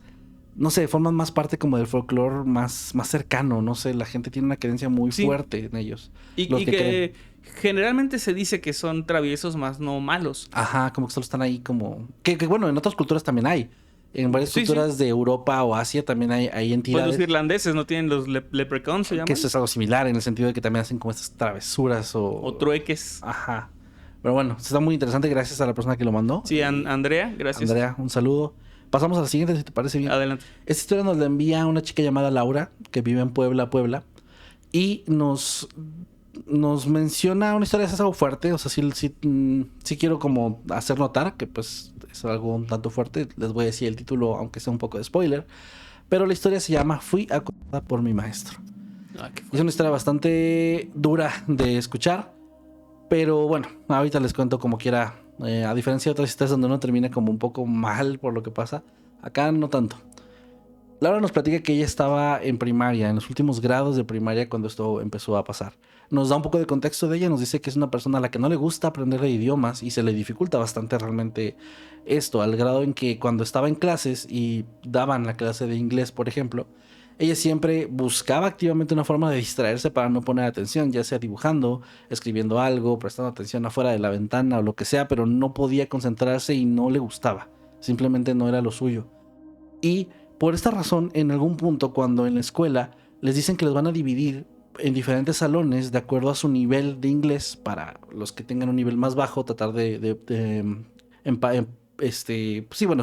no sé, forman más parte como del folclore más cercano, no sé, la gente tiene una creencia muy Sí. fuerte en ellos. Y Los que, que creen. generalmente se dice que son traviesos más no malos. Ajá, como que solo están ahí como... Que bueno, en otras culturas también hay. En varias Sí, culturas de Europa o Asia también hay Pues entidades. los irlandeses no tienen los leprechauns, se llaman. Que eso es algo similar en el sentido de que también hacen como estas travesuras O trueques. Ajá. Pero bueno, está muy interesante. Gracias a la persona que lo mandó. Sí, Andrea, gracias. Andrea, un saludo. Pasamos a la siguiente, si te parece bien. Adelante. Esta historia nos la envía una chica llamada Laura, que vive en Puebla. Y nos menciona una historia, es algo fuerte. O sea, sí quiero como hacer notar que pues es algo un tanto fuerte. Les voy a decir el título, aunque sea un poco de spoiler. Pero la historia se llama Fui acosada por mi maestro. Es una historia bastante dura de escuchar. Pero bueno, ahorita les cuento como quiera. A diferencia de otras historias donde uno termina como un poco mal por lo que pasa, acá no tanto. Laura nos platica que ella estaba en primaria, en los últimos grados de primaria cuando esto empezó a pasar. Nos da un poco de contexto de ella, nos dice que es una persona a la que no le gusta aprender de idiomas y se le dificulta bastante realmente esto, al grado en que cuando estaba en clases y daban la clase de inglés, por ejemplo, ella siempre buscaba activamente una forma de distraerse para no poner atención, ya sea dibujando, escribiendo algo, prestando atención afuera de la ventana o lo que sea, pero no podía concentrarse y no le gustaba. Simplemente no era lo suyo. Y por esta razón, en algún punto, cuando en la escuela les dicen que los van a dividir en diferentes salones de acuerdo a su nivel de inglés, para los que tengan un nivel más bajo, tratar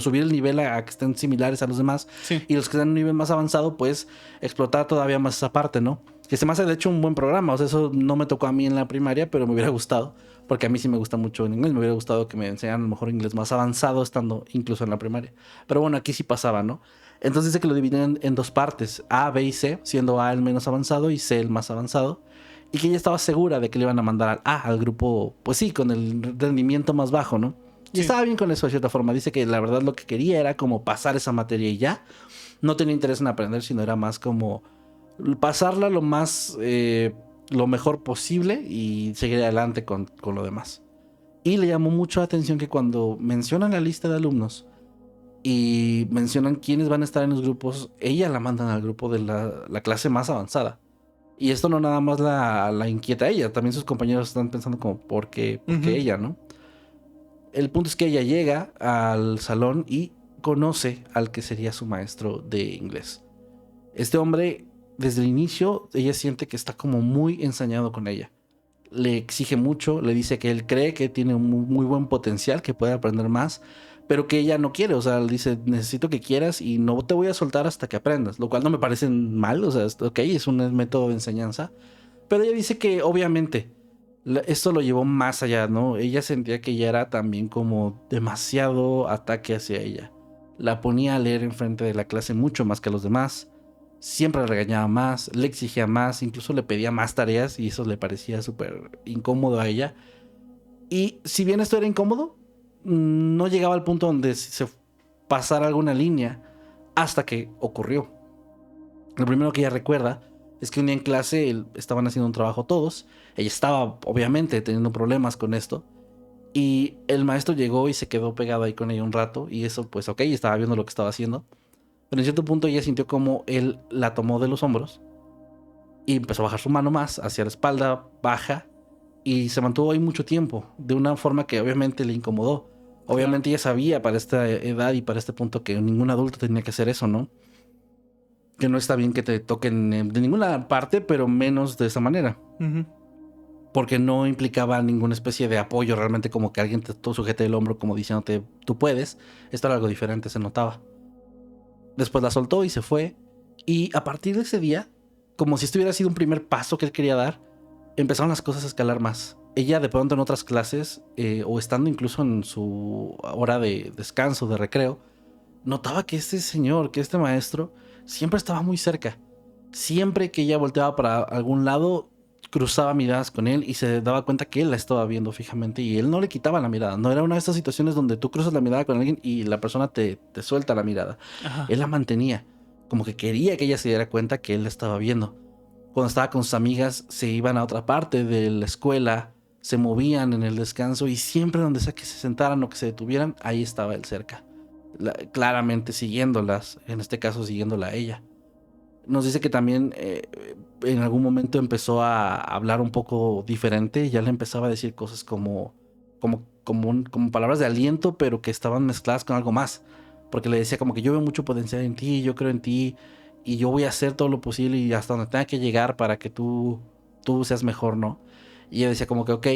subir el nivel a que estén similares a los demás. Sí. Y los que están en un nivel más avanzado, pues explotar todavía más esa parte, ¿no? Que se me hace de hecho un buen programa. O sea, eso no me tocó a mí en la primaria, pero me hubiera gustado, porque a mí sí me gusta mucho en inglés. Me hubiera gustado que me enseñaran a lo mejor inglés más avanzado estando incluso en la primaria. Pero bueno, aquí sí pasaba, ¿no? Entonces dice que lo dividen en dos partes, A, B y C, siendo A el menos avanzado y C el más avanzado. Y que ella estaba segura de que le iban a mandar al A, al grupo, pues sí, con el rendimiento más bajo, ¿no? Y Sí. estaba bien con eso de cierta forma. Dice que la verdad lo que quería era como pasar esa materia y ya. No tenía interés en aprender, sino era más como pasarla lo mejor posible y seguir adelante con lo demás. Y le llamó mucho la atención que cuando mencionan la lista de alumnos y mencionan quiénes van a estar en los grupos, ella la mandan al grupo de la clase más avanzada. Y esto no nada más la inquieta a ella, también sus compañeros están pensando como, ¿por qué ella, no? El punto es que ella llega al salón y conoce al que sería su maestro de inglés. Este hombre, desde el inicio, ella siente que está como muy ensañado con ella. Le exige mucho, le dice que él cree que tiene un muy buen potencial, que puede aprender más, pero que ella no quiere. O sea, le dice, necesito que quieras y no te voy a soltar hasta que aprendas. Lo cual no me parece mal, o sea, ok, es un método de enseñanza. Pero ella dice que obviamente esto lo llevó más allá, ¿no? Ella sentía que ya era también como demasiado ataque hacia ella. La ponía a leer enfrente de la clase mucho más que a los demás. Siempre la regañaba más, le exigía más, incluso le pedía más tareas y eso le parecía súper incómodo a ella. Y si bien esto era incómodo, no llegaba al punto donde se pasara alguna línea hasta que ocurrió. Lo primero que ella recuerda es que un día en clase estaban haciendo un trabajo todos. Ella estaba obviamente teniendo problemas con esto. Y el maestro llegó y se quedó pegado ahí con ella un rato. Y eso pues ok, estaba viendo lo que estaba haciendo. Pero en cierto punto ella sintió como él la tomó de los hombros y empezó a bajar su mano más hacia la espalda baja y se mantuvo ahí mucho tiempo, de una forma que obviamente le incomodó. Obviamente ella sabía para esta edad y para este punto que ningún adulto tenía que hacer eso, ¿no? Que no está bien que te toquen de ninguna parte, pero menos de esa manera. Porque no implicaba ninguna especie de apoyo realmente, como que alguien te sujete el hombro como diciéndote, tú puedes. Esto era algo diferente, se notaba. Después la soltó y se fue. Y a partir de ese día, como si esto hubiera sido un primer paso que él quería dar, empezaron las cosas a escalar más. Ella de pronto en otras clases, o estando incluso en su hora de descanso, de recreo, notaba que este señor, que este maestro, siempre estaba muy cerca. Siempre que ella volteaba para algún lado, cruzaba miradas con él y se daba cuenta que él la estaba viendo fijamente y él no le quitaba la mirada. No era una de estas situaciones donde tú cruzas la mirada con alguien y la persona te suelta la mirada. Ajá. Él la mantenía, como que quería que ella se diera cuenta que él la estaba viendo. Cuando estaba con sus amigas se iban a otra parte de la escuela, se movían en el descanso y siempre donde sea que se sentaran o que se detuvieran, ahí estaba él cerca. claramente siguiéndolas, en este caso siguiéndola a ella. Nos dice que también en algún momento empezó a hablar un poco diferente, ya le empezaba a decir cosas como palabras de aliento, pero que estaban mezcladas con algo más. Porque le decía como que yo veo mucho potencial en ti, yo creo en ti, y yo voy a hacer todo lo posible y hasta donde tenga que llegar para que tú seas mejor, ¿no? Y ella decía como que ok,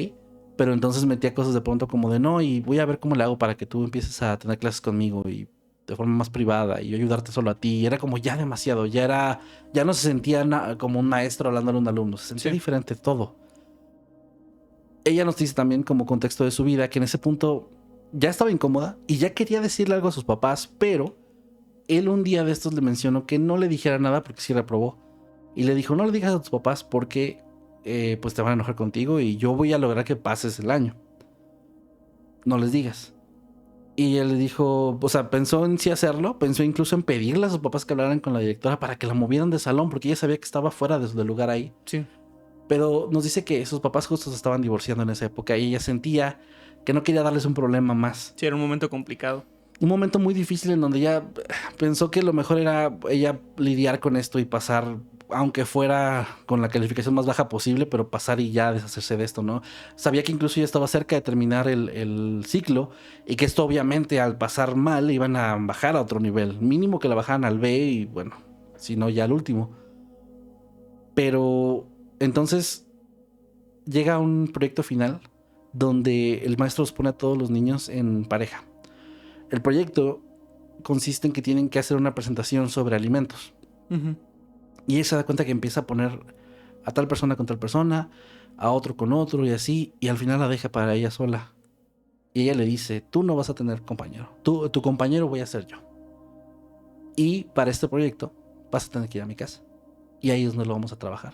pero entonces metía cosas de pronto como de no, y voy a ver cómo le hago para que tú empieces a tener clases conmigo y de forma más privada y yo ayudarte solo a ti. Y era como ya demasiado, ya no se sentía como un maestro hablando a un alumno, se sentía diferente todo. Ella nos dice también como contexto de su vida que en ese punto ya estaba incómoda y ya quería decirle algo a sus papás, pero él un día de estos le mencionó que no le dijera nada porque sí reprobó. Y le dijo, no le digas a tus papás porque pues te van a enojar contigo y yo voy a lograr que pases el año. No les digas. Y él le dijo, o sea, pensó en sí hacerlo, pensó incluso en pedirle a sus papás que hablaran con la directora para que la movieran de salón porque ella sabía que estaba fuera de su lugar ahí. Sí. Pero nos dice que sus papás justo se estaban divorciando en esa época y ella sentía que no quería darles un problema más. Sí, era un momento complicado. Un momento muy difícil en donde ella pensó que lo mejor era ella lidiar con esto y pasar, aunque fuera con la calificación más baja posible, pero pasar y ya deshacerse de esto, ¿no? Sabía que incluso ya estaba cerca de terminar el ciclo y que esto obviamente al pasar mal iban a bajar a otro nivel. Mínimo que la bajaran al B y bueno, si no ya al último. Pero entonces llega un proyecto final donde el maestro los pone a todos los niños en pareja. El proyecto consiste en que tienen que hacer una presentación sobre alimentos. Uh-huh. Y ella se da cuenta que empieza a poner a tal persona con tal persona, a otro con otro y así, y al final la deja para ella sola. Y ella le dice, tú no vas a tener compañero, tu compañero voy a ser yo. Y para este proyecto vas a tener que ir a mi casa. Y ahí es donde lo vamos a trabajar.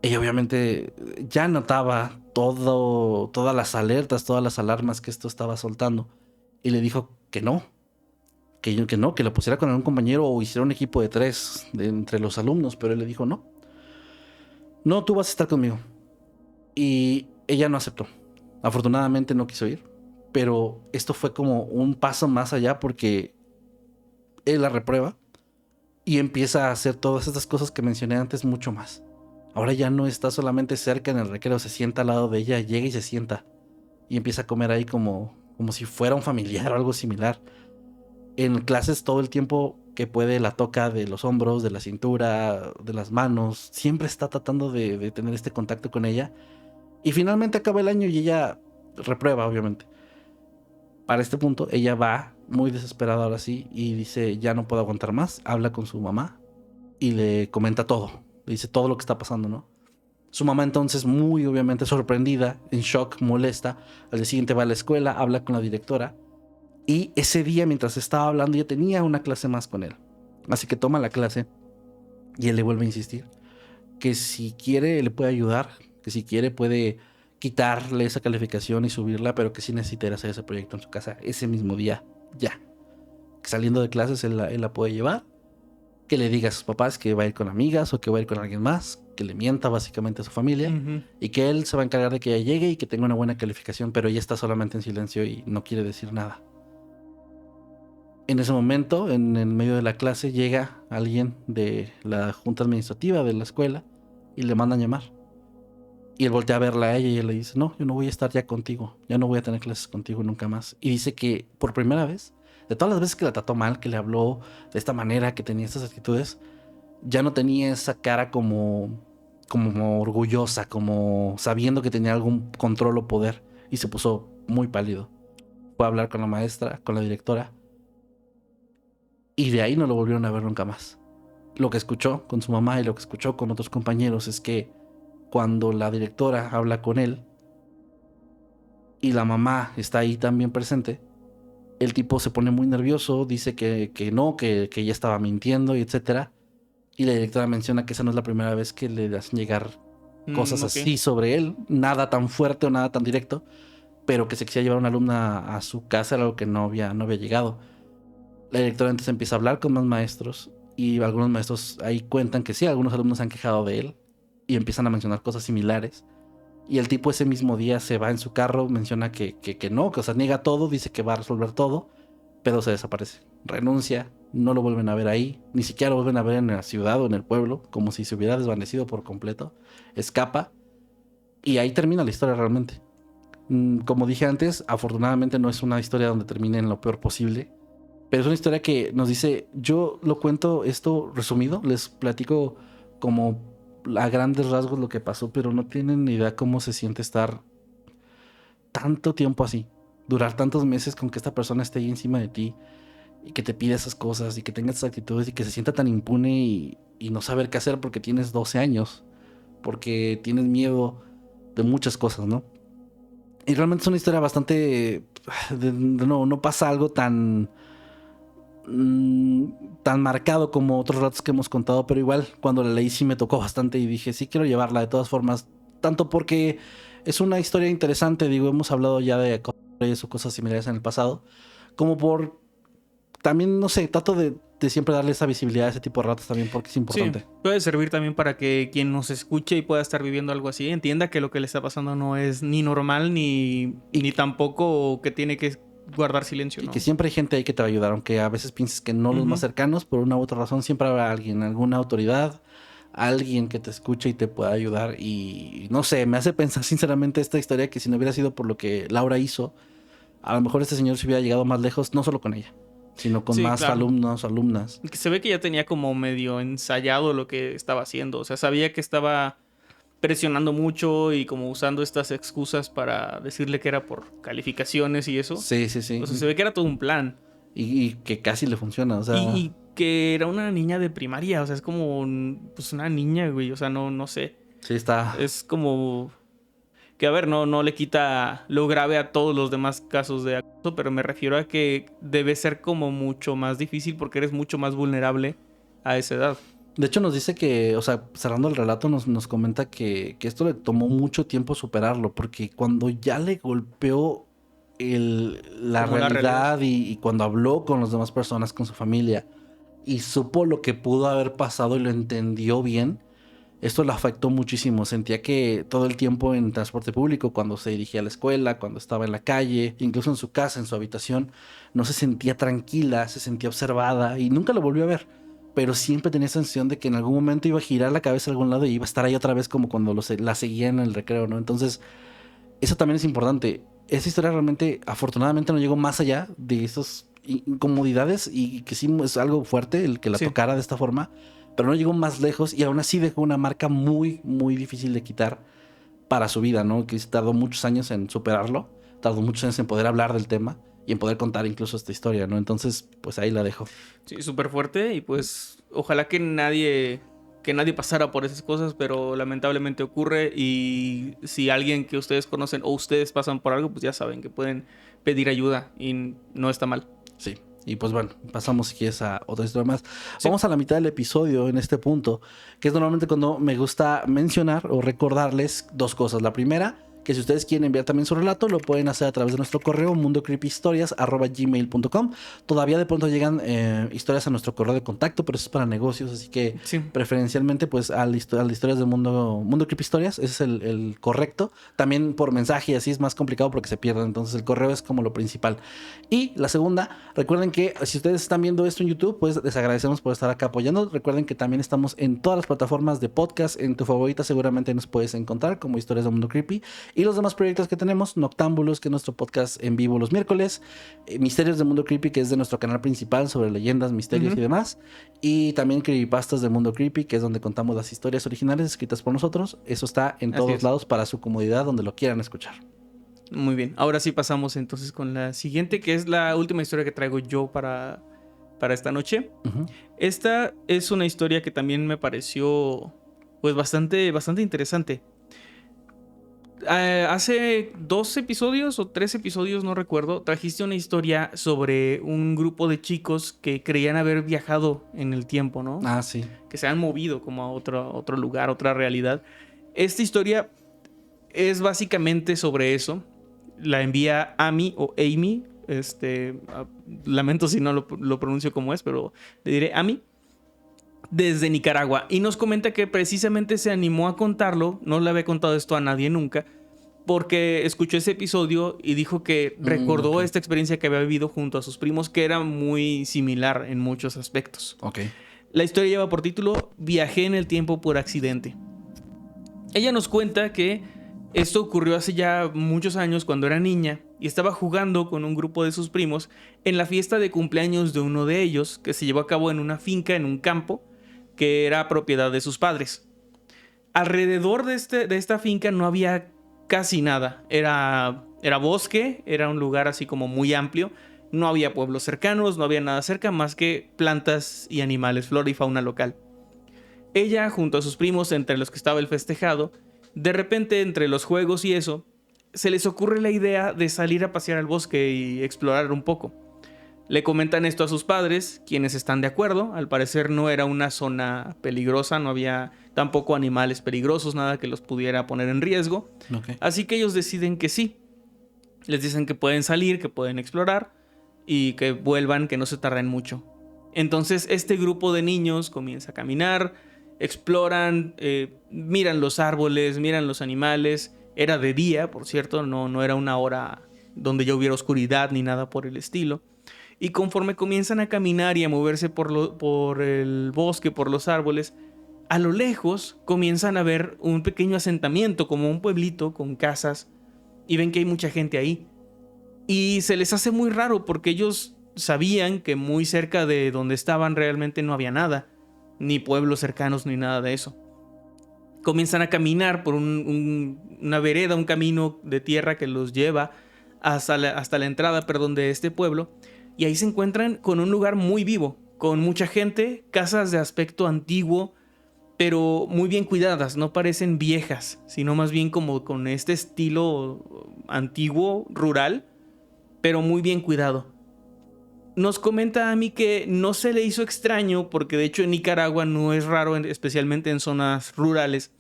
Ella obviamente ya notaba todas las alertas, todas las alarmas que esto estaba soltando. Y le dijo que no, que lo pusiera con algún compañero o hiciera un equipo de 3 entre los alumnos. Pero él le dijo no, tú vas a estar conmigo. Y ella no aceptó. Afortunadamente no quiso ir. Pero esto fue como un paso más allá porque él la reprueba y empieza a hacer todas estas cosas que mencioné antes mucho más. Ahora ya no está solamente cerca en el recreo, se sienta al lado de ella, llega y se sienta. Y empieza a comer ahí como si fuera un familiar o algo similar. En clases todo el tiempo que puede la toca de los hombros, de la cintura, de las manos. Siempre está tratando de tener este contacto con ella. Y finalmente acaba el año y ella reprueba, obviamente. Para este punto, ella va muy desesperada ahora sí y dice, ya no puedo aguantar más. Habla con su mamá y le comenta todo. Le dice todo lo que está pasando, ¿no? Su mamá entonces, muy obviamente sorprendida, en shock, molesta. Al día siguiente va a la escuela, habla con la directora. Y ese día, mientras estaba hablando, ya tenía una clase más con él. Así que toma la clase y él le vuelve a insistir que si quiere, le puede ayudar. Que si quiere, puede quitarle esa calificación y subirla, pero que sí necesita hacer ese proyecto en su casa ese mismo día, ya. Que saliendo de clases él la puede llevar. Que le diga a sus papás que va a ir con amigas o que va a ir con alguien más, que le mienta básicamente a su familia. Uh-huh. Y que él se va a encargar de que ella llegue y que tenga una buena calificación, pero ella está solamente en silencio y no quiere decir nada. En ese momento, en el medio de la clase, llega alguien de la junta administrativa de la escuela y le mandan llamar. Y él voltea a verla a ella y él le dice, no, yo no voy a estar ya contigo, ya no voy a tener clases contigo nunca más. Y dice que por primera vez, de todas las veces que la trató mal, que le habló de esta manera, que tenía estas actitudes, ya no tenía esa cara como orgullosa, como sabiendo que tenía algún control o poder. Y se puso muy pálido. Fue a hablar con la maestra, con la directora. Y de ahí no lo volvieron a ver nunca más. Lo que escuchó con su mamá y lo que escuchó con otros compañeros es que cuando la directora habla con él y la mamá está ahí también presente, el tipo se pone muy nervioso, dice que ella estaba mintiendo y etcétera. Y la directora menciona que esa no es la primera vez que le hacen llegar cosas así sobre él, nada tan fuerte o nada tan directo, pero que se quisiera llevar a una alumna a su casa era algo que no había llegado. La directora entonces empieza a hablar con más maestros y algunos maestros ahí cuentan que sí, algunos alumnos se han quejado de él y empiezan a mencionar cosas similares. Y el tipo ese mismo día se va en su carro, menciona que no, que o sea, niega todo, dice que va a resolver todo, pero se desaparece. Renuncia, no lo vuelven a ver ahí, ni siquiera lo vuelven a ver en la ciudad o en el pueblo, como si se hubiera desvanecido por completo. Escapa y ahí termina la historia realmente. Como dije antes, afortunadamente no es una historia donde termine en lo peor posible, pero es una historia que nos dice, yo lo cuento esto resumido, les platico como a grandes rasgos lo que pasó, pero no tienen ni idea cómo se siente estar tanto tiempo así, durar tantos meses con que esta persona esté ahí encima de ti y que te pida esas cosas y que tenga esas actitudes y que se sienta tan impune y no saber qué hacer porque tienes 12 años, porque tienes miedo de muchas cosas, ¿no? Y realmente es una historia bastante... No pasa algo tan marcado como otros relatos que hemos contado, pero igual cuando la leí sí me tocó bastante y dije, sí quiero llevarla de todas formas, tanto porque es una historia interesante, digo, hemos hablado ya de cosas similares en el pasado, como por también, no sé, trato de siempre darle esa visibilidad a ese tipo de relatos también porque es importante. Sí, puede servir también para que quien nos escuche y pueda estar viviendo algo así entienda que lo que le está pasando no es ni normal ni tampoco que tiene que guardar silencio, ¿no? Y que siempre hay gente ahí que te va a ayudar, aunque a veces pienses que no los más cercanos, por una u otra razón siempre habrá alguien, alguna autoridad, alguien que te escuche y te pueda ayudar. Y no sé, me hace pensar sinceramente esta historia que si no hubiera sido por lo que Laura hizo, a lo mejor este señor se hubiera llegado más lejos, no solo con ella, sino con más alumnos, alumnas. Que se ve que ya tenía como medio ensayado lo que estaba haciendo. O sea, sabía que estaba presionando mucho y como usando estas excusas para decirle que era por calificaciones y eso. Sí. O sea, se ve que era todo un plan. Y que casi le funciona, o sea... Y que era una niña de primaria. O sea, es como pues una niña, güey. O sea, no sé. Sí, está... Es como... Que a ver, no le quita lo grave a todos los demás casos de acoso, pero me refiero a que debe ser como mucho más difícil porque eres mucho más vulnerable a esa edad. De hecho nos dice que, o sea, cerrando el relato nos comenta que esto le tomó mucho tiempo superarlo, porque cuando ya le golpeó la realidad y cuando habló con las demás personas, con su familia, y supo lo que pudo haber pasado y lo entendió bien, esto le afectó muchísimo. Sentía que todo el tiempo en transporte público, cuando se dirigía a la escuela, cuando estaba en la calle, incluso en su casa, en su habitación, no se sentía tranquila, se sentía observada y nunca lo volvió a ver. Pero siempre tenía esa sensación de que en algún momento iba a girar la cabeza a algún lado y iba a estar ahí otra vez como cuando la seguía en el recreo, ¿no? Entonces, eso también es importante. Esa historia realmente, afortunadamente, no llegó más allá de esas incomodidades y que sí es algo fuerte el que la tocara de esta forma, pero no llegó más lejos y aún así dejó una marca muy, muy difícil de quitar para su vida, ¿no? Que tardó muchos años en superarlo, tardó muchos años en poder hablar del tema y en poder contar incluso esta historia, ¿no? Entonces, pues ahí la dejo. Sí, súper fuerte y pues ojalá que nadie pasara por esas cosas, pero lamentablemente ocurre y si alguien que ustedes conocen o ustedes pasan por algo, pues ya saben que pueden pedir ayuda y no está mal. Sí. Y pues bueno, pasamos si quieres a otra historia más. Sí. Vamos a la mitad del episodio en este punto, que es normalmente cuando me gusta mencionar o recordarles dos cosas. La primera, que si ustedes quieren enviar también su relato, lo pueden hacer a través de nuestro correo mundocreepyhistorias@gmail.com. Todavía de pronto llegan historias a nuestro correo de contacto, pero eso es para negocios, así que preferencialmente pues a las historias del mundo Creepy Historias, ese es el correcto. También por mensaje, así es más complicado porque se pierden, entonces el correo es como lo principal. Y la segunda, recuerden que si ustedes están viendo esto en YouTube, pues les agradecemos por estar acá apoyando. Recuerden que también estamos en todas las plataformas de podcast, en tu favorita seguramente nos puedes encontrar como Historias del Mundo Creepy. Y los demás proyectos que tenemos, Noctámbulos, que es nuestro podcast en vivo los miércoles, Misterios del Mundo Creepy, que es de nuestro canal principal sobre leyendas, misterios y demás, y también Creepypastas del Mundo Creepy, que es donde contamos las historias originales escritas por nosotros. Eso está en todos lados para su comodidad, donde lo quieran escuchar. Muy bien, ahora sí pasamos entonces con la siguiente, que es la última historia que traigo yo para esta noche. Esta es una historia que también me pareció pues bastante interesante. Hace 2 episodios o 3 episodios, no recuerdo, trajiste una historia sobre un grupo de chicos que creían haber viajado en el tiempo, ¿no? Ah, sí. Que se han movido como a otro lugar, otra realidad. Esta historia es básicamente sobre eso. La envía Amy o Amy. Lamento si no lo pronuncio como es, pero le diré Amy. Desde Nicaragua, y nos comenta que precisamente se animó a contarlo, no le había contado esto a nadie nunca, porque escuchó ese episodio y dijo que recordó ok. esta experiencia que había vivido junto a sus primos, que era muy similar en muchos aspectos. Ok. La historia lleva por título Viajé en el tiempo por accidente. Ella nos cuenta que esto ocurrió hace ya muchos años cuando era niña y estaba jugando con un grupo de sus primos en la fiesta de cumpleaños de uno de ellos, que se llevó a cabo en una finca, en un campo, que era propiedad de sus padres. Alrededor de esta finca no había casi nada. Era bosque, era un lugar así como muy amplio. No había pueblos cercanos, no había nada cerca más que plantas y animales, flora y fauna local. Ella, junto a sus primos, entre los que estaba el festejado, de repente, entre los juegos y eso, se les ocurre la idea de salir a pasear al bosque y explorar un poco. Le comentan esto a sus padres, quienes están de acuerdo. Al parecer no era una zona peligrosa, no había tampoco animales peligrosos, nada que los pudiera poner en riesgo. Ok. Así que ellos deciden que sí. Les dicen que pueden salir, que pueden explorar y que vuelvan, que no se tarden mucho. Entonces este grupo de niños comienza a caminar, exploran, miran los árboles, miran los animales. Era de día, por cierto, no era una hora donde ya hubiera oscuridad ni nada por el estilo. Y conforme comienzan a caminar y a moverse por el bosque, por los árboles, a lo lejos comienzan a ver un pequeño asentamiento, como un pueblito con casas, y ven que hay mucha gente ahí. Y se les hace muy raro porque ellos sabían que muy cerca de donde estaban realmente no había nada, ni pueblos cercanos ni nada de eso. Comienzan a caminar por una vereda, un camino de tierra que los lleva hasta la entrada, de este pueblo. Y ahí se encuentran con un lugar muy vivo, con mucha gente, casas de aspecto antiguo, pero muy bien cuidadas, no parecen viejas, sino más bien como con este estilo antiguo, rural, pero muy bien cuidado. Nos comenta a mí que no se le hizo extraño, porque de hecho en Nicaragua no es raro, especialmente en zonas rurales,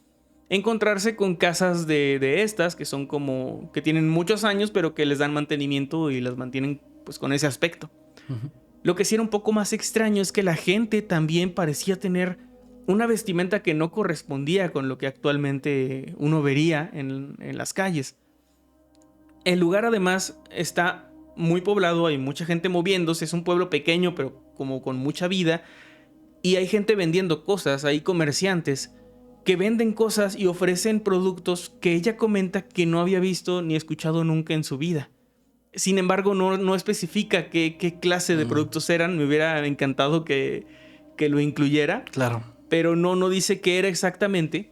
encontrarse con casas de estas, que son como, que tienen muchos años, pero que les dan mantenimiento y las mantienen pues con ese aspecto. Lo que sí era un poco más extraño es que la gente también parecía tener una vestimenta que no correspondía con lo que actualmente uno vería en las calles. El lugar además está muy poblado, hay mucha gente moviéndose, es un pueblo pequeño pero como con mucha vida, y hay gente vendiendo cosas, hay comerciantes que venden cosas y ofrecen productos que ella comenta que no había visto ni escuchado nunca en su vida. Sin embargo, no especifica qué clase de productos eran. Me hubiera encantado que lo incluyera. Claro. Pero no dice qué era exactamente.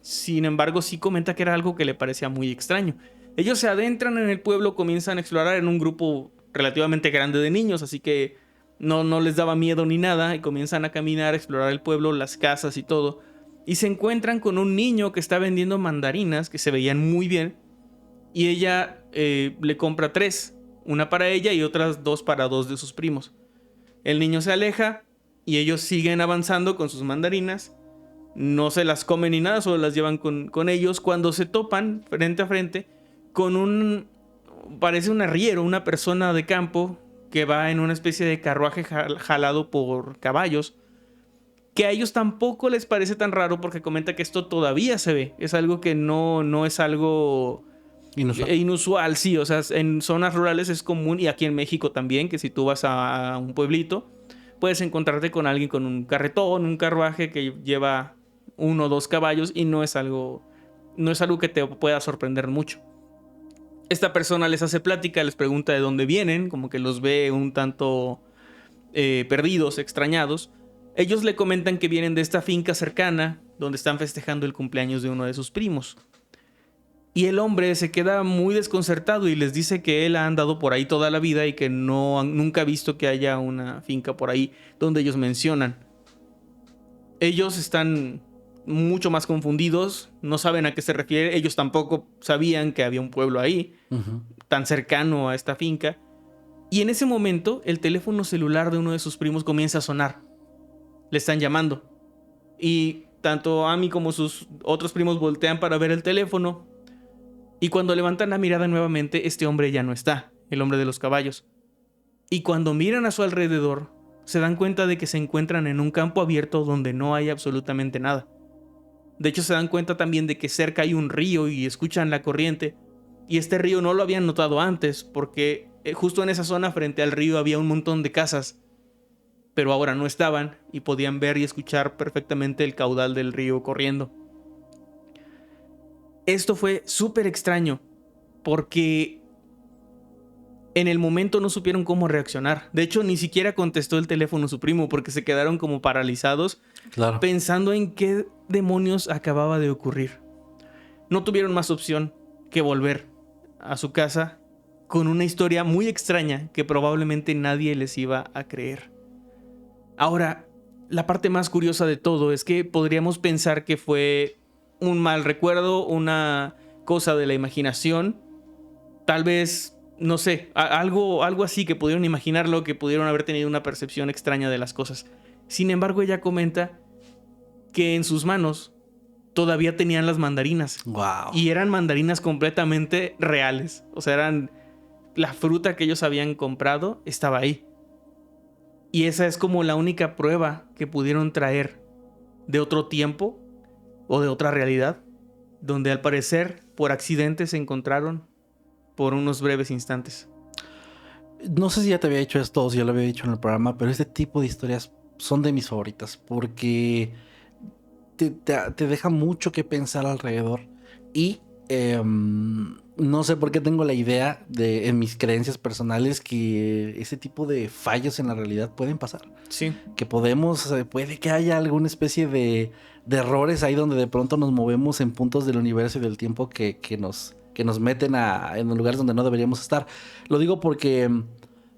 Sin embargo, sí comenta que era algo que le parecía muy extraño. Ellos se adentran en el pueblo, comienzan a explorar en un grupo relativamente grande de niños, así que no les daba miedo ni nada, y comienzan a caminar, a explorar el pueblo, las casas y todo. Y se encuentran con un niño que está vendiendo mandarinas, que se veían muy bien. Y ella le compra 3, una para ella y otras 2 para 2 de sus primos. El niño se aleja y ellos siguen avanzando con sus mandarinas. No se las comen ni nada, solo las llevan con ellos. Cuando se topan frente a frente con parece un arriero, una persona de campo que va en una especie de carruaje jalado por caballos, que a ellos tampoco les parece tan raro porque comenta que esto todavía se ve. Es algo que no es algo inusual, sí. O sea, en zonas rurales es común, y aquí en México también, que si tú vas a un pueblito, puedes encontrarte con alguien con un carretón, un carruaje que lleva 1 o 2 caballos, y no es algo que te pueda sorprender mucho. Esta persona les hace plática, les pregunta de dónde vienen, como que los ve un tanto perdidos, extrañados. Ellos le comentan que vienen de esta finca cercana, donde están festejando el cumpleaños de uno de sus primos. Y el hombre se queda muy desconcertado y les dice que él ha andado por ahí toda la vida y que nunca ha visto que haya una finca por ahí donde ellos mencionan. Ellos están mucho más confundidos, no saben a qué se refiere. Ellos tampoco sabían que había un pueblo ahí, tan cercano a esta finca. Y en ese momento el teléfono celular de uno de sus primos comienza a sonar. Le están llamando. Y tanto Amy como sus otros primos voltean para ver el teléfono. Y cuando levantan la mirada nuevamente, este hombre ya no está, el hombre de los caballos. Y cuando miran a su alrededor, se dan cuenta de que se encuentran en un campo abierto donde no hay absolutamente nada. De hecho, se dan cuenta también de que cerca hay un río y escuchan la corriente, Y este río no lo habían notado antes porque justo en esa zona frente al río había un montón de casas. Pero ahora no estaban y podían ver y escuchar perfectamente el caudal del río corriendo. Esto fue súper extraño porque en el momento no supieron cómo reaccionar. De hecho, ni siquiera contestó el teléfono su primo porque se quedaron como paralizados, Claro. pensando en qué demonios acababa de ocurrir. No tuvieron más opción que volver a su casa con una historia muy extraña que probablemente nadie les iba a creer. Ahora, la parte más curiosa de todo es que podríamos pensar que fue un mal recuerdo, una cosa de la imaginación, tal vez, no sé, algo así que pudieron imaginarlo, que pudieron haber tenido una percepción extraña de las cosas. Sin embargo, ella comenta que en sus manos todavía tenían las mandarinas. Wow. Y eran mandarinas completamente reales. O sea, eran la fruta que ellos habían comprado, estaba ahí. Y esa es como la única prueba que pudieron traer de otro tiempo o de otra realidad, donde al parecer por accidente se encontraron por unos breves instantes. No sé si ya te había dicho esto o si ya lo había dicho en el programa, pero este tipo de historias son de mis favoritas porque te deja mucho que pensar alrededor. Y no sé por qué tengo la idea en mis creencias personales que ese tipo de fallos en la realidad pueden pasar. Sí. Que puede que haya alguna especie de errores ahí donde de pronto nos movemos en puntos del universo y del tiempo que nos meten en lugares donde no deberíamos estar. Lo digo porque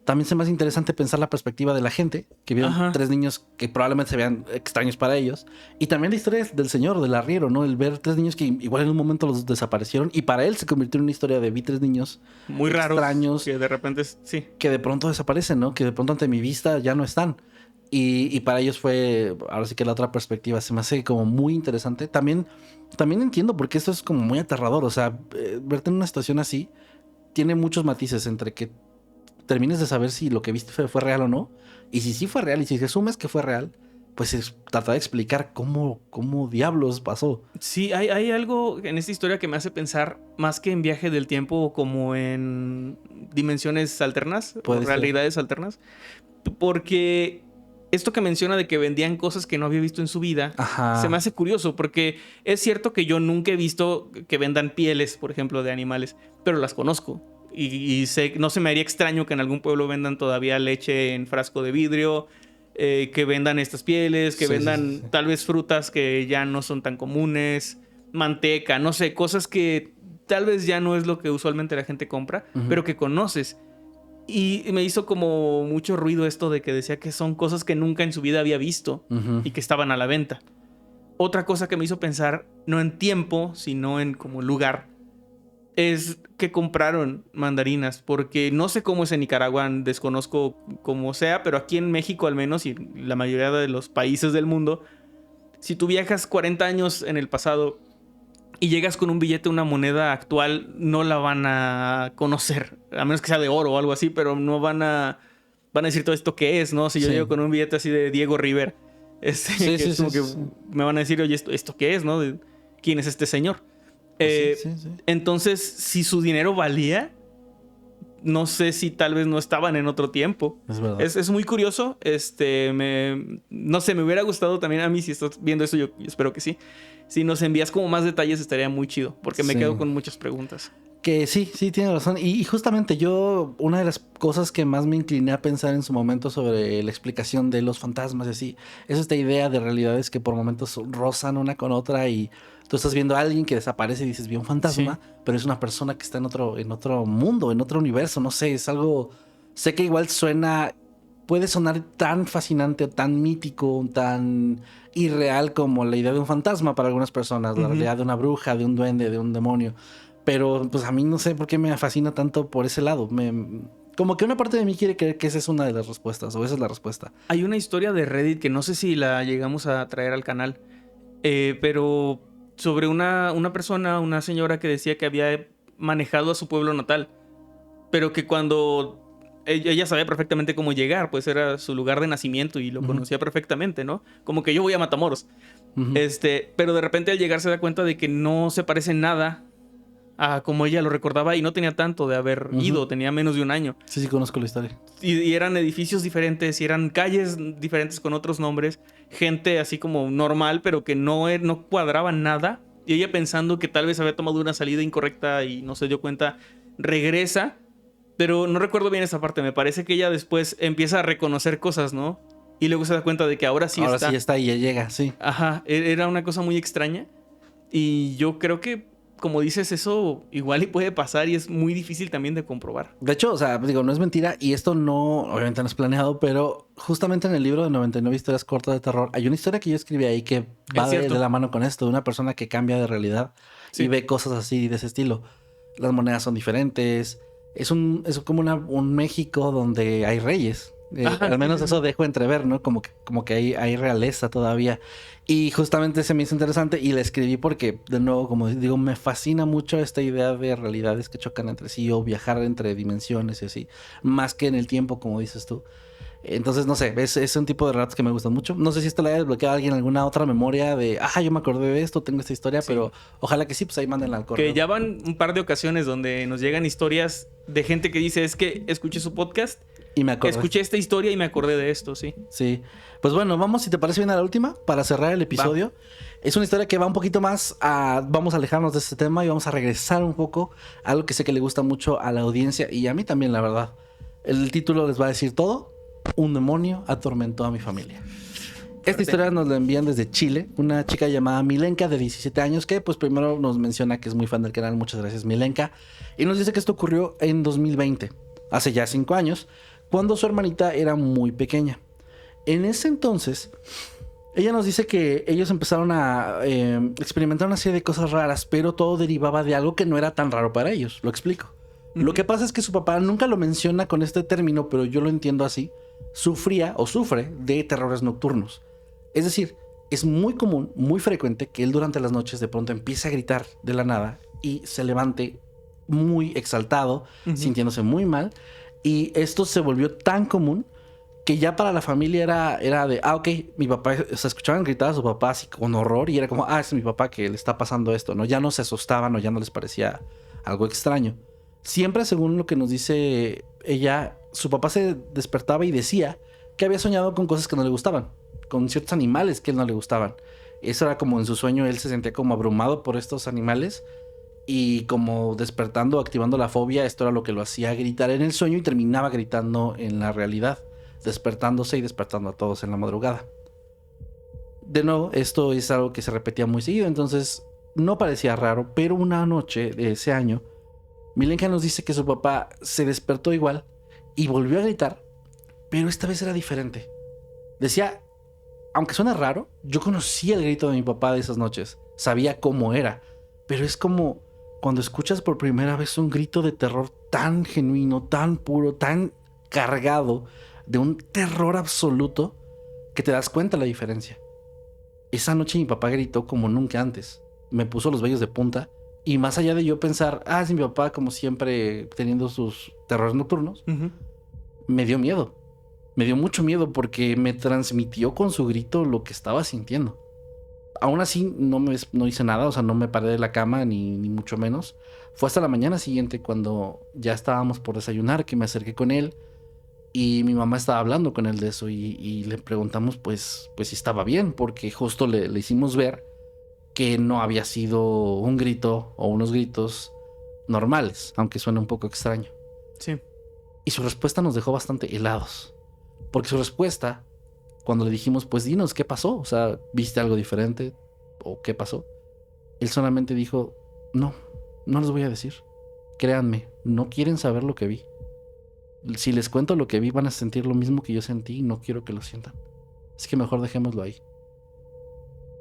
también se me hace interesante pensar la perspectiva de la gente que vieron Ajá. 3 niños que probablemente se vean extraños para ellos. Y también la historia del señor, del arriero, ¿no? El ver 3 niños que igual en un momento los desaparecieron y para él se convirtió en una historia de vi 3 niños Muy raros. extraños Que de repente, sí. que de pronto desaparecen, ¿no? Que de pronto ante mi vista ya no están. Y para ellos fue, ahora sí que la otra perspectiva se me hace como muy interesante. También entiendo porque esto es como muy aterrador. O sea, verte en una situación así tiene muchos matices entre que termines de saber si lo que viste fue real o no. Y si sí fue real y si asumes que fue real, pues es tratar de explicar cómo diablos pasó. Sí, hay algo en esta historia que me hace pensar más que en viaje del tiempo, como en dimensiones alternas o Puede ser. realidades alternas. Porque esto que menciona de que vendían cosas que no había visto en su vida, Ajá. se me hace curioso porque es cierto que yo nunca he visto que vendan pieles, por ejemplo, de animales, pero las conozco. Y no se me haría extraño que en algún pueblo vendan todavía leche en frasco de vidrio, que vendan estas pieles, que vendan sí. tal vez frutas que ya no son tan comunes, manteca, no sé, cosas que tal vez ya no es lo que usualmente la gente compra, pero que conoces. Y me hizo como mucho ruido esto de que decía que son cosas que nunca en su vida había visto y que estaban a la venta. Otra cosa que me hizo pensar, no en tiempo, sino en como lugar, es que compraron mandarinas, porque no sé cómo es en Nicaragua, desconozco cómo sea, pero aquí en México al menos y en la mayoría de los países del mundo, si tú viajas 40 años en el pasado y llegas con un billete, una moneda actual, no la van a conocer, a menos que sea de oro o algo así, pero no van a decir todo esto que es, ¿no? Si yo Sí. llego con un billete así de Diego River, Sí, que es como que me van a decir, oye, ¿esto qué es, no? ¿Quién es este señor? Sí. Entonces, si su dinero valía, no sé si tal vez no estaban en otro tiempo. Es verdad. Es muy curioso. No sé, me hubiera gustado también a mí, si estás viendo eso, yo espero que sí. Si nos envías como más detalles estaría muy chido, porque me Sí. quedo con muchas preguntas. Que sí, tiene razón. Y justamente yo, una de las cosas que más me incliné a pensar en su momento sobre la explicación de los fantasmas y así, es esta idea de realidades que por momentos rozan una con otra y tú estás viendo a alguien que desaparece y dices, vi un fantasma, pero es una persona que está en otro mundo, en otro universo, no sé, es algo, sé que igual puede sonar tan fascinante, tan mítico, tan irreal como la idea de un fantasma para algunas personas, la realidad de una bruja, de un duende, de un demonio. Pero pues a mí no sé por qué me fascina tanto por ese lado. Como que una parte de mí quiere creer que esa es una de las respuestas, o esa es la respuesta. Hay una historia de Reddit que no sé si la llegamos a traer al canal, pero sobre una persona, una señora que decía que había manejado a su pueblo natal, pero que cuando ella sabía perfectamente cómo llegar, pues era su lugar de nacimiento y lo conocía perfectamente, ¿no? Como que yo voy a Matamoros. Pero de repente al llegar se da cuenta de que no se parece nada a como ella lo recordaba y no tenía tanto de haber ido, tenía menos de un año. Sí, conozco la historia. Y eran edificios diferentes, y eran calles diferentes con otros nombres, gente así como normal, pero que no cuadraba nada. Y ella pensando que tal vez había tomado una salida incorrecta y no se dio cuenta, regresa, pero no recuerdo bien esa parte. Me parece que ella después empieza a reconocer cosas, ¿no? Y luego se da cuenta de que ahora sí está. Ahora sí está y ya llega, sí. Ajá, era una cosa muy extraña. Y yo creo que, como dices, eso igual y puede pasar y es muy difícil también de comprobar. De hecho, o sea, digo, no es mentira y esto no, obviamente no es planeado, pero justamente en el libro de 99 historias cortas de terror hay una historia que yo escribí ahí que va de la mano con esto, de una persona que cambia de realidad y ve cosas así de ese estilo. Las monedas son diferentes, es como un México donde hay reyes. Al menos eso dejo entrever, ¿no? Como que hay realeza todavía. Y justamente se me hizo interesante y la escribí porque, de nuevo, como digo, me fascina mucho esta idea de realidades que chocan entre sí o viajar entre dimensiones y así, más que en el tiempo, como dices tú. Entonces, no sé, es un tipo de relatos que me gustan mucho. No sé si esto le haya desbloqueado a alguien alguna otra memoria de, yo me acordé de esto, tengo esta historia, pero ojalá que sí, pues ahí mándenla al correo. Que ya van un par de ocasiones donde nos llegan historias de gente que dice, es que escuché su podcast y me acordé. Escuché esta historia y me acordé de esto, sí. Sí. Pues bueno, vamos, si te parece bien, a la última, para cerrar el episodio. Va. Es una historia que va un poquito más vamos a alejarnos de este tema y vamos a regresar un poco a algo que sé que le gusta mucho a la audiencia y a mí también, la verdad. El título les va a decir todo. Un demonio atormentó a mi familia. Esta historia nos la envían desde Chile. Una chica llamada Milenka, de 17 años, que pues primero nos menciona que es muy fan del canal. Muchas gracias, Milenka. Y nos dice que esto ocurrió en 2020, hace ya 5 años, cuando su hermanita era muy pequeña. En ese entonces, ella nos dice que ellos empezaron a experimentar una serie de cosas raras, pero todo derivaba de algo que no era tan raro para ellos. Lo explico. Lo que pasa es que su papá nunca lo menciona con este término, pero yo lo entiendo así. Sufría o sufre de terrores nocturnos. Es decir, es muy común, muy frecuente que él durante las noches de pronto empiece a gritar de la nada y se levante muy exaltado, sintiéndose muy mal. Y esto se volvió tan común que ya para la familia era de, ok, mi papá, o sea, escuchaban gritar a su papá así con horror y era como, es mi papá que le está pasando esto, ¿no? Ya no se asustaban o ya no les parecía algo extraño. Siempre, según lo que nos dice ella, su papá se despertaba y decía que había soñado con cosas que no le gustaban, con ciertos animales que a él no le gustaban. Eso era como en su sueño, él se sentía como abrumado por estos animales y como despertando, activando la fobia. Esto era lo que lo hacía gritar en el sueño y terminaba gritando en la realidad, despertándose y despertando a todos en la madrugada. De nuevo, esto es algo que se repetía muy seguido, entonces no parecía raro, pero una noche de ese año, Milenka nos dice que su papá se despertó igual y volvió a gritar, pero esta vez era diferente. Decía, aunque suena raro, yo conocía el grito de mi papá de esas noches, sabía cómo era, pero es como cuando escuchas por primera vez un grito de terror tan genuino, tan puro, tan cargado de un terror absoluto, que te das cuenta la diferencia. Esa noche mi papá gritó como nunca antes, me puso los vellos de punta. Y más allá de yo pensar, es mi papá como siempre teniendo sus terrores nocturnos, me dio miedo. Me dio mucho miedo porque me transmitió con su grito lo que estaba sintiendo. Aún así no hice nada, o sea, no me paré de la cama ni mucho menos. Fue hasta la mañana siguiente cuando ya estábamos por desayunar que me acerqué con él y mi mamá estaba hablando con él de eso y le preguntamos pues si estaba bien, porque justo le hicimos ver que no había sido un grito o unos gritos normales, aunque suene un poco extraño. Sí. Y su respuesta nos dejó bastante helados. Porque su respuesta, cuando le dijimos, pues dinos, ¿qué pasó? O sea, ¿viste algo diferente? ¿O qué pasó? Él solamente dijo, no les voy a decir. Créanme, no quieren saber lo que vi. Si les cuento lo que vi, van a sentir lo mismo que yo sentí y no quiero que lo sientan. Así que mejor dejémoslo ahí.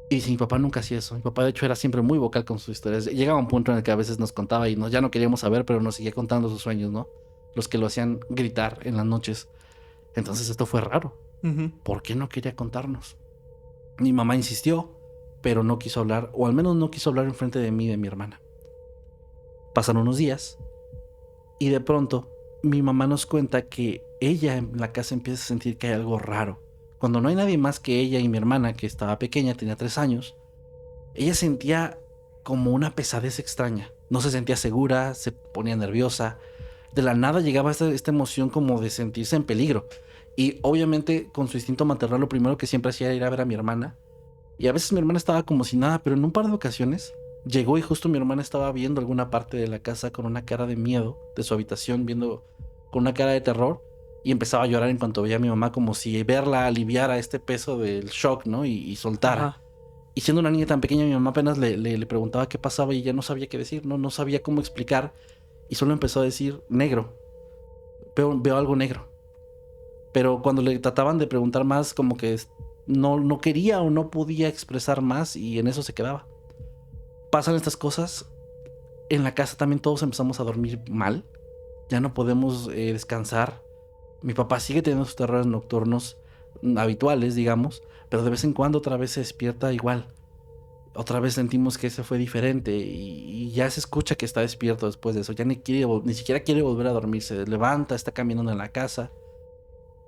Y mi papá nunca hacía eso. Mi papá, de hecho, era siempre muy vocal con sus historias. Llegaba un punto en el que a veces nos contaba y ya no queríamos saber, pero nos seguía contando sus sueños, ¿no? Los que lo hacían gritar en las noches. Entonces esto fue raro. ¿Por qué no quería contarnos? Mi mamá insistió, pero no quiso hablar, o al menos no quiso hablar enfrente de mí y de mi hermana. Pasaron unos días y de pronto mi mamá nos cuenta que ella en la casa empieza a sentir que hay algo raro. Cuando no hay nadie más que ella y mi hermana, que estaba pequeña, tenía 3 años, ella sentía como una pesadez extraña. No se sentía segura, se ponía nerviosa. De la nada llegaba esta emoción como de sentirse en peligro. Y obviamente con su instinto maternal lo primero que siempre hacía era ir a ver a mi hermana. Y a veces mi hermana estaba como si nada, pero en un par de ocasiones llegó y justo mi hermana estaba viendo alguna parte de la casa con una cara de miedo, de su habitación, viendo con una cara de terror. Y empezaba a llorar en cuanto veía a mi mamá, como si verla aliviara este peso del shock, ¿no? Y soltara. Ajá. Y siendo una niña tan pequeña, mi mamá apenas le preguntaba qué pasaba y ella no sabía qué decir, no sabía cómo explicar. Y solo empezó a decir, negro. Veo algo negro. Pero cuando le trataban de preguntar más, como que no quería o no podía expresar más y en eso se quedaba. Pasan estas cosas. En la casa también todos empezamos a dormir mal. Ya no podemos descansar. Mi papá sigue teniendo sus terrores nocturnos habituales, digamos, pero de vez en cuando otra vez se despierta igual. Otra vez sentimos que ese fue diferente y ya se escucha que está despierto después de eso. Ya ni siquiera quiere volver a dormir. Se levanta, está caminando en la casa.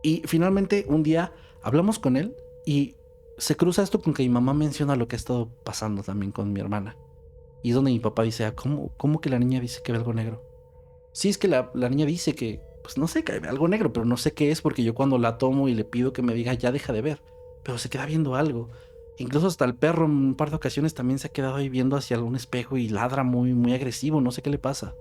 Y finalmente un día hablamos con él y se cruza esto con que mi mamá menciona lo que ha estado pasando también con mi hermana. Y es donde mi papá dice, ¿cómo que la niña dice que ve algo negro? Sí, es que la niña dice que, pues no sé, que ve algo negro, pero no sé qué es porque yo cuando la tomo y le pido que me diga, ya deja de ver. Pero se queda viendo algo. Incluso hasta el perro en un par de ocasiones también se ha quedado ahí viendo hacia algún espejo y ladra muy, muy agresivo, no sé qué le pasa.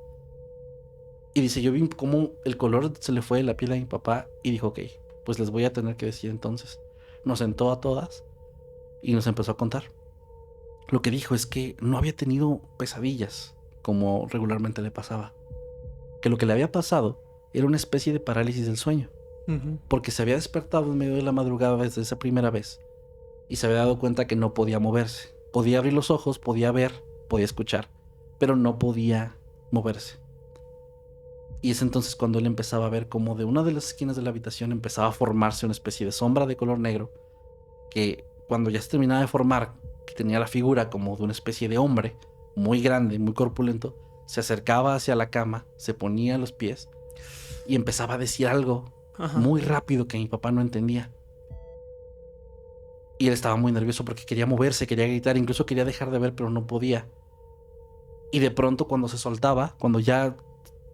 Y dice, yo vi cómo el color se le fue de la piel a mi papá y dijo, ok, pues les voy a tener que decir entonces. Nos sentó a todas y nos empezó a contar. Lo que dijo es que no había tenido pesadillas como regularmente le pasaba. Que lo que le había pasado era una especie de parálisis del sueño. Porque se había despertado en medio de la madrugada desde esa primera vez y se había dado cuenta que no podía moverse. Podía abrir los ojos, podía ver, podía escuchar, pero no podía moverse. Y es entonces cuando él empezaba a ver como de una de las esquinas de la habitación empezaba a formarse una especie de sombra de color negro que cuando ya se terminaba de formar, que tenía la figura como de una especie de hombre muy grande, muy corpulento, se acercaba hacia la cama, se ponía a los pies y empezaba a decir algo muy rápido que mi papá no entendía. Y él estaba muy nervioso porque quería moverse, quería gritar, incluso quería dejar de ver, pero no podía. Y de pronto cuando se soltaba, cuando ya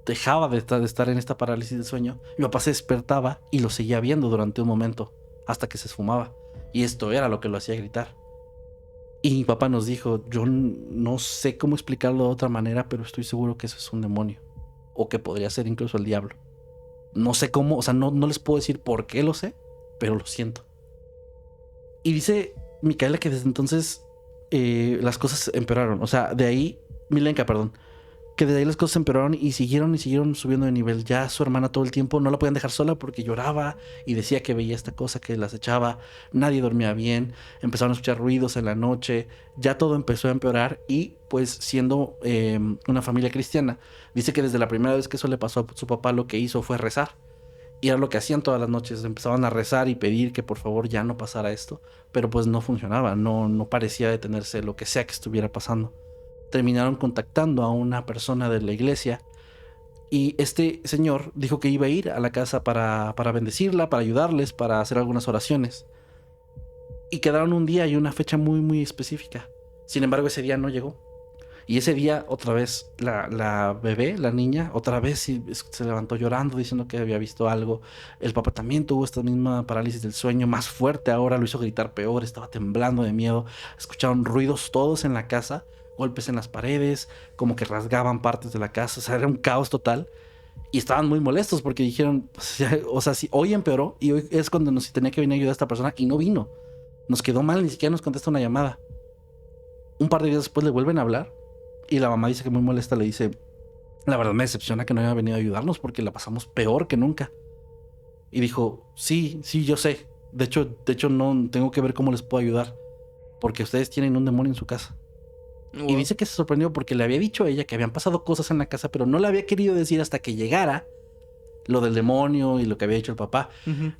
dejaba de estar en esta parálisis del sueño, mi papá se despertaba y lo seguía viendo durante un momento, hasta que se esfumaba. Y esto era lo que lo hacía gritar. Y mi papá nos dijo, yo no sé cómo explicarlo de otra manera, pero estoy seguro que eso es un demonio. O que podría ser incluso el diablo. No sé cómo, o sea, no les puedo decir por qué lo sé, pero lo siento. Y dice Micaela que desde entonces las cosas empeoraron. O sea, de ahí, Milenka, perdón. Que desde ahí las cosas empeoraron y siguieron subiendo de nivel. Ya su hermana todo el tiempo no la podían dejar sola porque lloraba y decía que veía esta cosa que las echaba. Nadie dormía bien. Empezaron a escuchar ruidos en la noche. Ya todo empezó a empeorar y pues siendo una familia cristiana, dice que desde la primera vez que eso le pasó a su papá lo que hizo fue rezar. Y era lo que hacían todas las noches. Empezaban a rezar y pedir que por favor ya no pasara esto. Pero pues no funcionaba. No parecía detenerse lo que sea que estuviera pasando. Terminaron contactando a una persona de la iglesia y este señor dijo que iba a ir a la casa para bendecirla, para ayudarles, para hacer algunas oraciones. Y quedaron un día y una fecha muy muy específica. Sin embargo, ese día no llegó. Y ese día otra vez la bebé, la niña, otra vez se levantó llorando diciendo que había visto algo. El papá también tuvo esta misma parálisis del sueño, más fuerte ahora, lo hizo gritar peor, estaba temblando de miedo. Escucharon ruidos todos en la casa, golpes en las paredes, como que rasgaban partes de la casa, o sea, era un caos total. Y estaban muy molestos porque dijeron, o sea, si hoy empeoró y hoy es cuando nos tenía que venir a ayudar a esta persona y no vino. Nos quedó mal, ni siquiera nos contesta una llamada. Un par de días después le vuelven a hablar y la mamá dice que muy molesta, le dice, la verdad me decepciona que no haya venido a ayudarnos porque la pasamos peor que nunca. Y dijo, sí, yo sé. De hecho no tengo que ver cómo les puedo ayudar porque ustedes tienen un demonio en su casa. Wow. Y dice que se sorprendió porque le había dicho a ella que habían pasado cosas en la casa, pero no le había querido decir hasta que llegara lo del demonio y lo que había dicho el papá.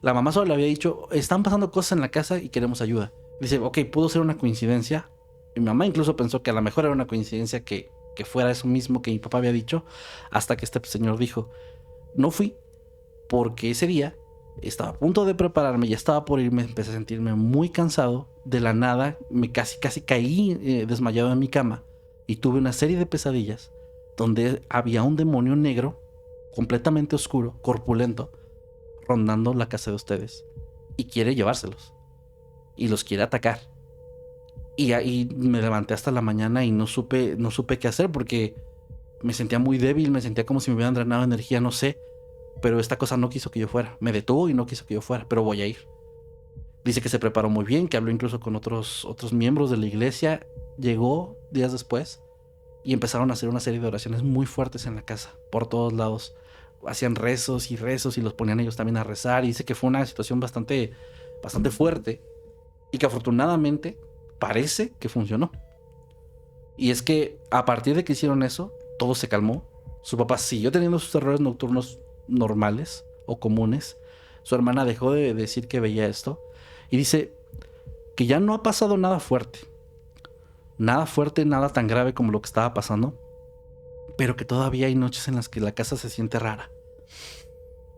La mamá solo le había dicho, están pasando cosas en la casa y queremos ayuda. Dice, ok, pudo ser una coincidencia. Mi mamá incluso pensó que a lo mejor era una coincidencia que fuera eso mismo que mi papá había dicho, hasta que este señor dijo, no fui porque ese día estaba a punto de prepararme, ya estaba por irme, empecé a sentirme muy cansado. De la nada me casi caí desmayado en mi cama y tuve una serie de pesadillas donde había un demonio negro, completamente oscuro, corpulento, rondando la casa de ustedes. Y quiere llevárselos. Y los quiere atacar. Y ahí me levanté hasta la mañana y no supe qué hacer porque me sentía muy débil, me sentía como si me hubieran drenado energía, no sé. Pero esta cosa no quiso que yo fuera. Me detuvo y no quiso que yo fuera, pero voy a ir. Dice que se preparó muy bien, que habló incluso con otros miembros de la iglesia. Llegó días después y empezaron a hacer una serie de oraciones muy fuertes en la casa, por todos lados. Hacían rezos y los ponían ellos también a rezar. Y dice que fue una situación bastante fuerte y que afortunadamente parece que funcionó. Y es que a partir de que hicieron eso, todo se calmó. Su papá siguió teniendo sus errores nocturnos normales o comunes. Su hermana dejó de decir que veía esto. Y dice que ya no ha pasado nada fuerte. Nada fuerte, nada tan grave como lo que estaba pasando. Pero que todavía hay noches en las que la casa se siente rara.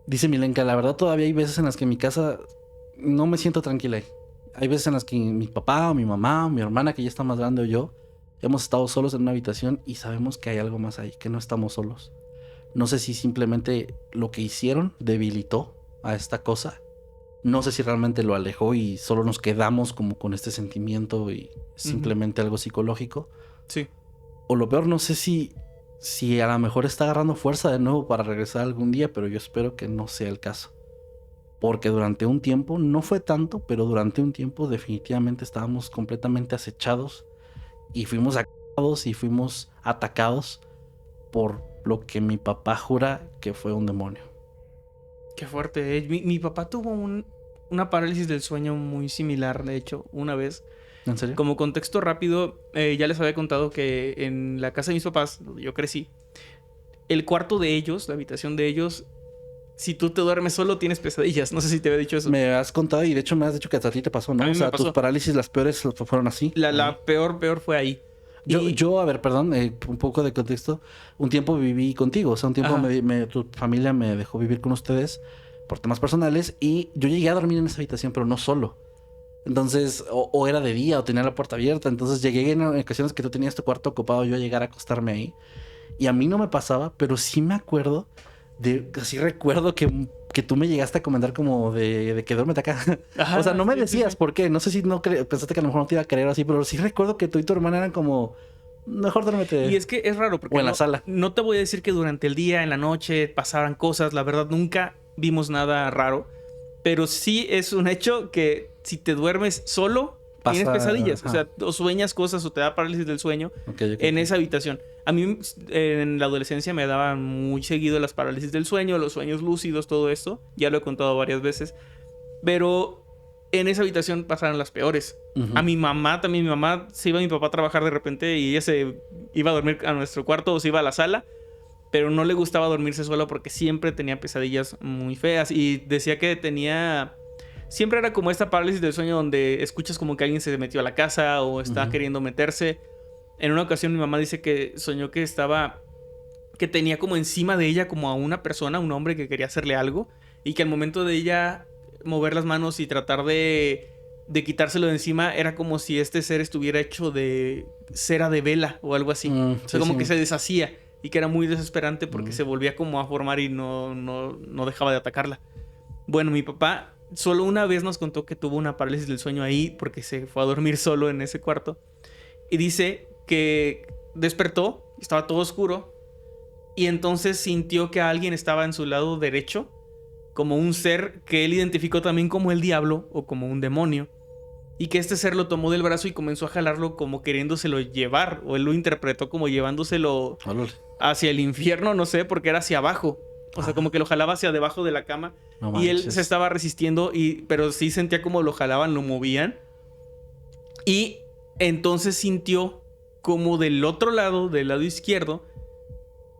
Dice Milenka, la verdad todavía hay veces en las que mi casa no me siento tranquila ahí. Hay veces en las que mi papá o mi mamá o mi hermana, que ya está más grande, o yo, hemos estado solos en una habitación y sabemos que hay algo más ahí, que no estamos solos. No sé si simplemente lo que hicieron debilitó a esta cosa. No sé si realmente lo alejó y solo nos quedamos como con este sentimiento y simplemente algo psicológico. Sí. O lo peor, no sé si a lo mejor está agarrando fuerza de nuevo para regresar algún día, pero yo espero que no sea el caso. Porque durante un tiempo, no fue tanto, pero durante un tiempo definitivamente estábamos completamente acechados y fuimos atacados y fuimos atacados por lo que mi papá jura que fue un demonio. Qué fuerte, ¿eh? Mi papá tuvo una parálisis del sueño muy similar, de hecho, una vez. ¿En serio? Como contexto rápido, ya les había contado que en la casa de mis papás, donde yo crecí, el cuarto de ellos, la habitación de ellos, si tú te duermes solo tienes pesadillas. No sé si te había dicho eso. Me has contado y de hecho me has dicho que a ti te pasó, ¿no? A mí O sea, me pasó. tus parálisis, las peores fueron así. La peor fue ahí. Yo, a ver, perdón, un poco de contexto. Un tiempo viví contigo, o sea, un tiempo tu familia me dejó vivir con ustedes por temas personales y yo llegué a dormir en esa habitación, pero no solo. Entonces, o era de día o tenía la puerta abierta, entonces llegué en ocasiones que tú tenías tu cuarto ocupado, yo a llegar a acostarme ahí. Y a mí no me pasaba, pero sí me acuerdo sí recuerdo que tú me llegaste a comentar como de que duérmete acá. Ajá, o sea, no me decías sí. por qué. No sé si pensaste que a lo mejor no te iba a querer así, pero sí recuerdo que tú y tu hermana eran como, mejor duérmete. Y es que es raro porque o en la sala. No te voy a decir que durante el día, en la noche, pasaran cosas. La verdad, nunca vimos nada raro. Pero sí es un hecho que si te duermes solo, tienes pesadillas. Ajá. O sea, o sueñas cosas o te da parálisis del sueño en esa habitación. A mí en la adolescencia me daban muy seguido las parálisis del sueño, los sueños lúcidos, todo esto. Ya lo he contado varias veces. Pero en esa habitación pasaron las peores. A mi mamá también. Mi mamá se iba a mi papá a trabajar de repente y ella se iba a dormir a nuestro cuarto o se iba a la sala. Pero no le gustaba dormirse sola porque siempre tenía pesadillas muy feas. Y decía que tenía... Siempre era como esta parálisis del sueño donde escuchas como que alguien se metió a la casa o está queriendo meterse. En una ocasión mi mamá dice que soñó que tenía como encima de ella como a una persona, un hombre que quería hacerle algo. Y que al momento de ella mover las manos y tratar de quitárselo de encima, era como si este ser estuviera hecho de cera de vela o algo así. O sea, como que se deshacía. Y que era muy desesperante porque se volvía como a formar y no dejaba de atacarla. Bueno, mi papá solo una vez nos contó que tuvo una parálisis del sueño ahí porque se fue a dormir solo en ese cuarto. Y dice que despertó, estaba todo oscuro, y entonces sintió que alguien estaba en su lado derecho, como un ser que él identificó también como el diablo o como un demonio. Y que este ser lo tomó del brazo y comenzó a jalarlo como queriéndoselo llevar. O él lo interpretó como llevándoselo hacia el infierno, no sé, porque era hacia abajo. O sea, como que lo jalaba hacia debajo de la cama. No y él se estaba resistiendo, pero sí sentía como lo jalaban, lo movían. Y entonces sintió como del otro lado, del lado izquierdo,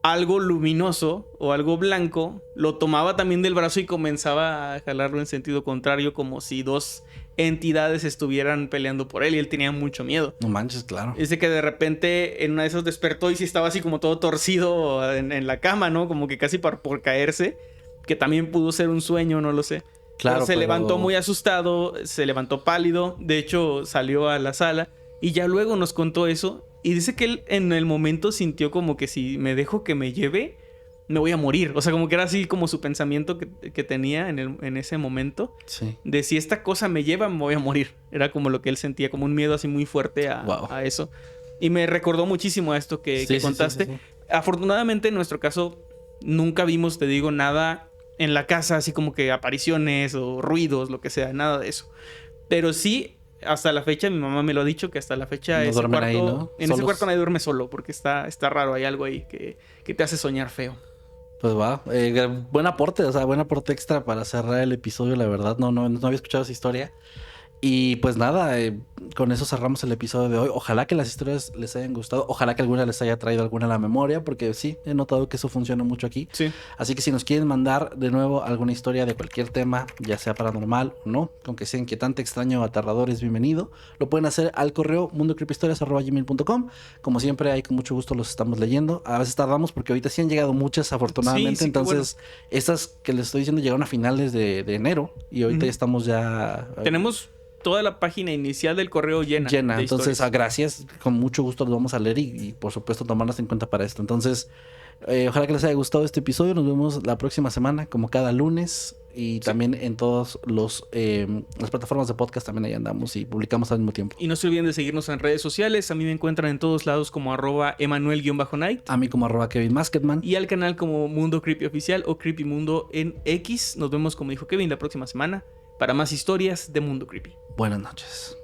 algo luminoso o algo blanco lo tomaba también del brazo y comenzaba a jalarlo en sentido contrario, como si dos entidades estuvieran peleando por él, y él tenía mucho miedo. No manches, claro. Dice que de repente en una de esas despertó y sí estaba así como todo torcido en la cama, ¿no? Como que casi por caerse, que también pudo ser un sueño, no lo sé. Claro, pero se levantó muy asustado, se levantó pálido, de hecho salió a la sala y ya luego nos contó eso. Y dice que él en el momento sintió como que si me dejo que me lleve, me voy a morir. O sea, como que era así como su pensamiento que tenía en ese momento. Sí. De si esta cosa me lleva, me voy a morir. Era como lo que él sentía, como un miedo así muy fuerte a eso. Y me recordó muchísimo a esto que contaste. Sí. Afortunadamente, en nuestro caso, nunca vimos, te digo, nada en la casa, así como que apariciones o ruidos, lo que sea, nada de eso. Pero sí, hasta la fecha, mi mamá me lo ha dicho, que hasta la fecha No ese duermen cuarto, ahí, ¿no? en ese cuarto nadie duerme solo, porque está raro, hay algo ahí que te hace soñar feo. Pues va, buen aporte, o sea, buen aporte extra para cerrar el episodio, la verdad, no había escuchado esa historia. Y pues nada, con eso cerramos el episodio de hoy. Ojalá que las historias les hayan gustado, ojalá que alguna les haya traído alguna a la memoria, porque sí, he notado que eso funciona mucho aquí. Sí. Así que si nos quieren mandar de nuevo alguna historia de cualquier tema, ya sea paranormal o no, aunque sea inquietante, extraño o aterrador, es bienvenido. Lo pueden hacer al correo mundocreepyhistorias@gmail.com. Como siempre, ahí con mucho gusto los estamos leyendo. A veces tardamos porque ahorita sí han llegado muchas, afortunadamente. Sí, entonces, estas que les estoy diciendo llegaron a finales de enero y ahorita ya estamos ya... Tenemos toda la página inicial del correo llena. Entonces, gracias. Con mucho gusto los vamos a leer y por supuesto tomarlas en cuenta para esto. Entonces, ojalá que les haya gustado este episodio. Nos vemos la próxima semana, como cada lunes. Y también en todas las plataformas de podcast también ahí andamos y publicamos al mismo tiempo. Y no se olviden de seguirnos en redes sociales. A mí me encuentran en todos lados como @Emanuel_Night. A mí como @Kevin Masketman. Y al canal como Mundo Creepy Oficial o Creepy Mundo en X. Nos vemos, como dijo Kevin, la próxima semana para más historias de Mundo Creepy. Buenas noches.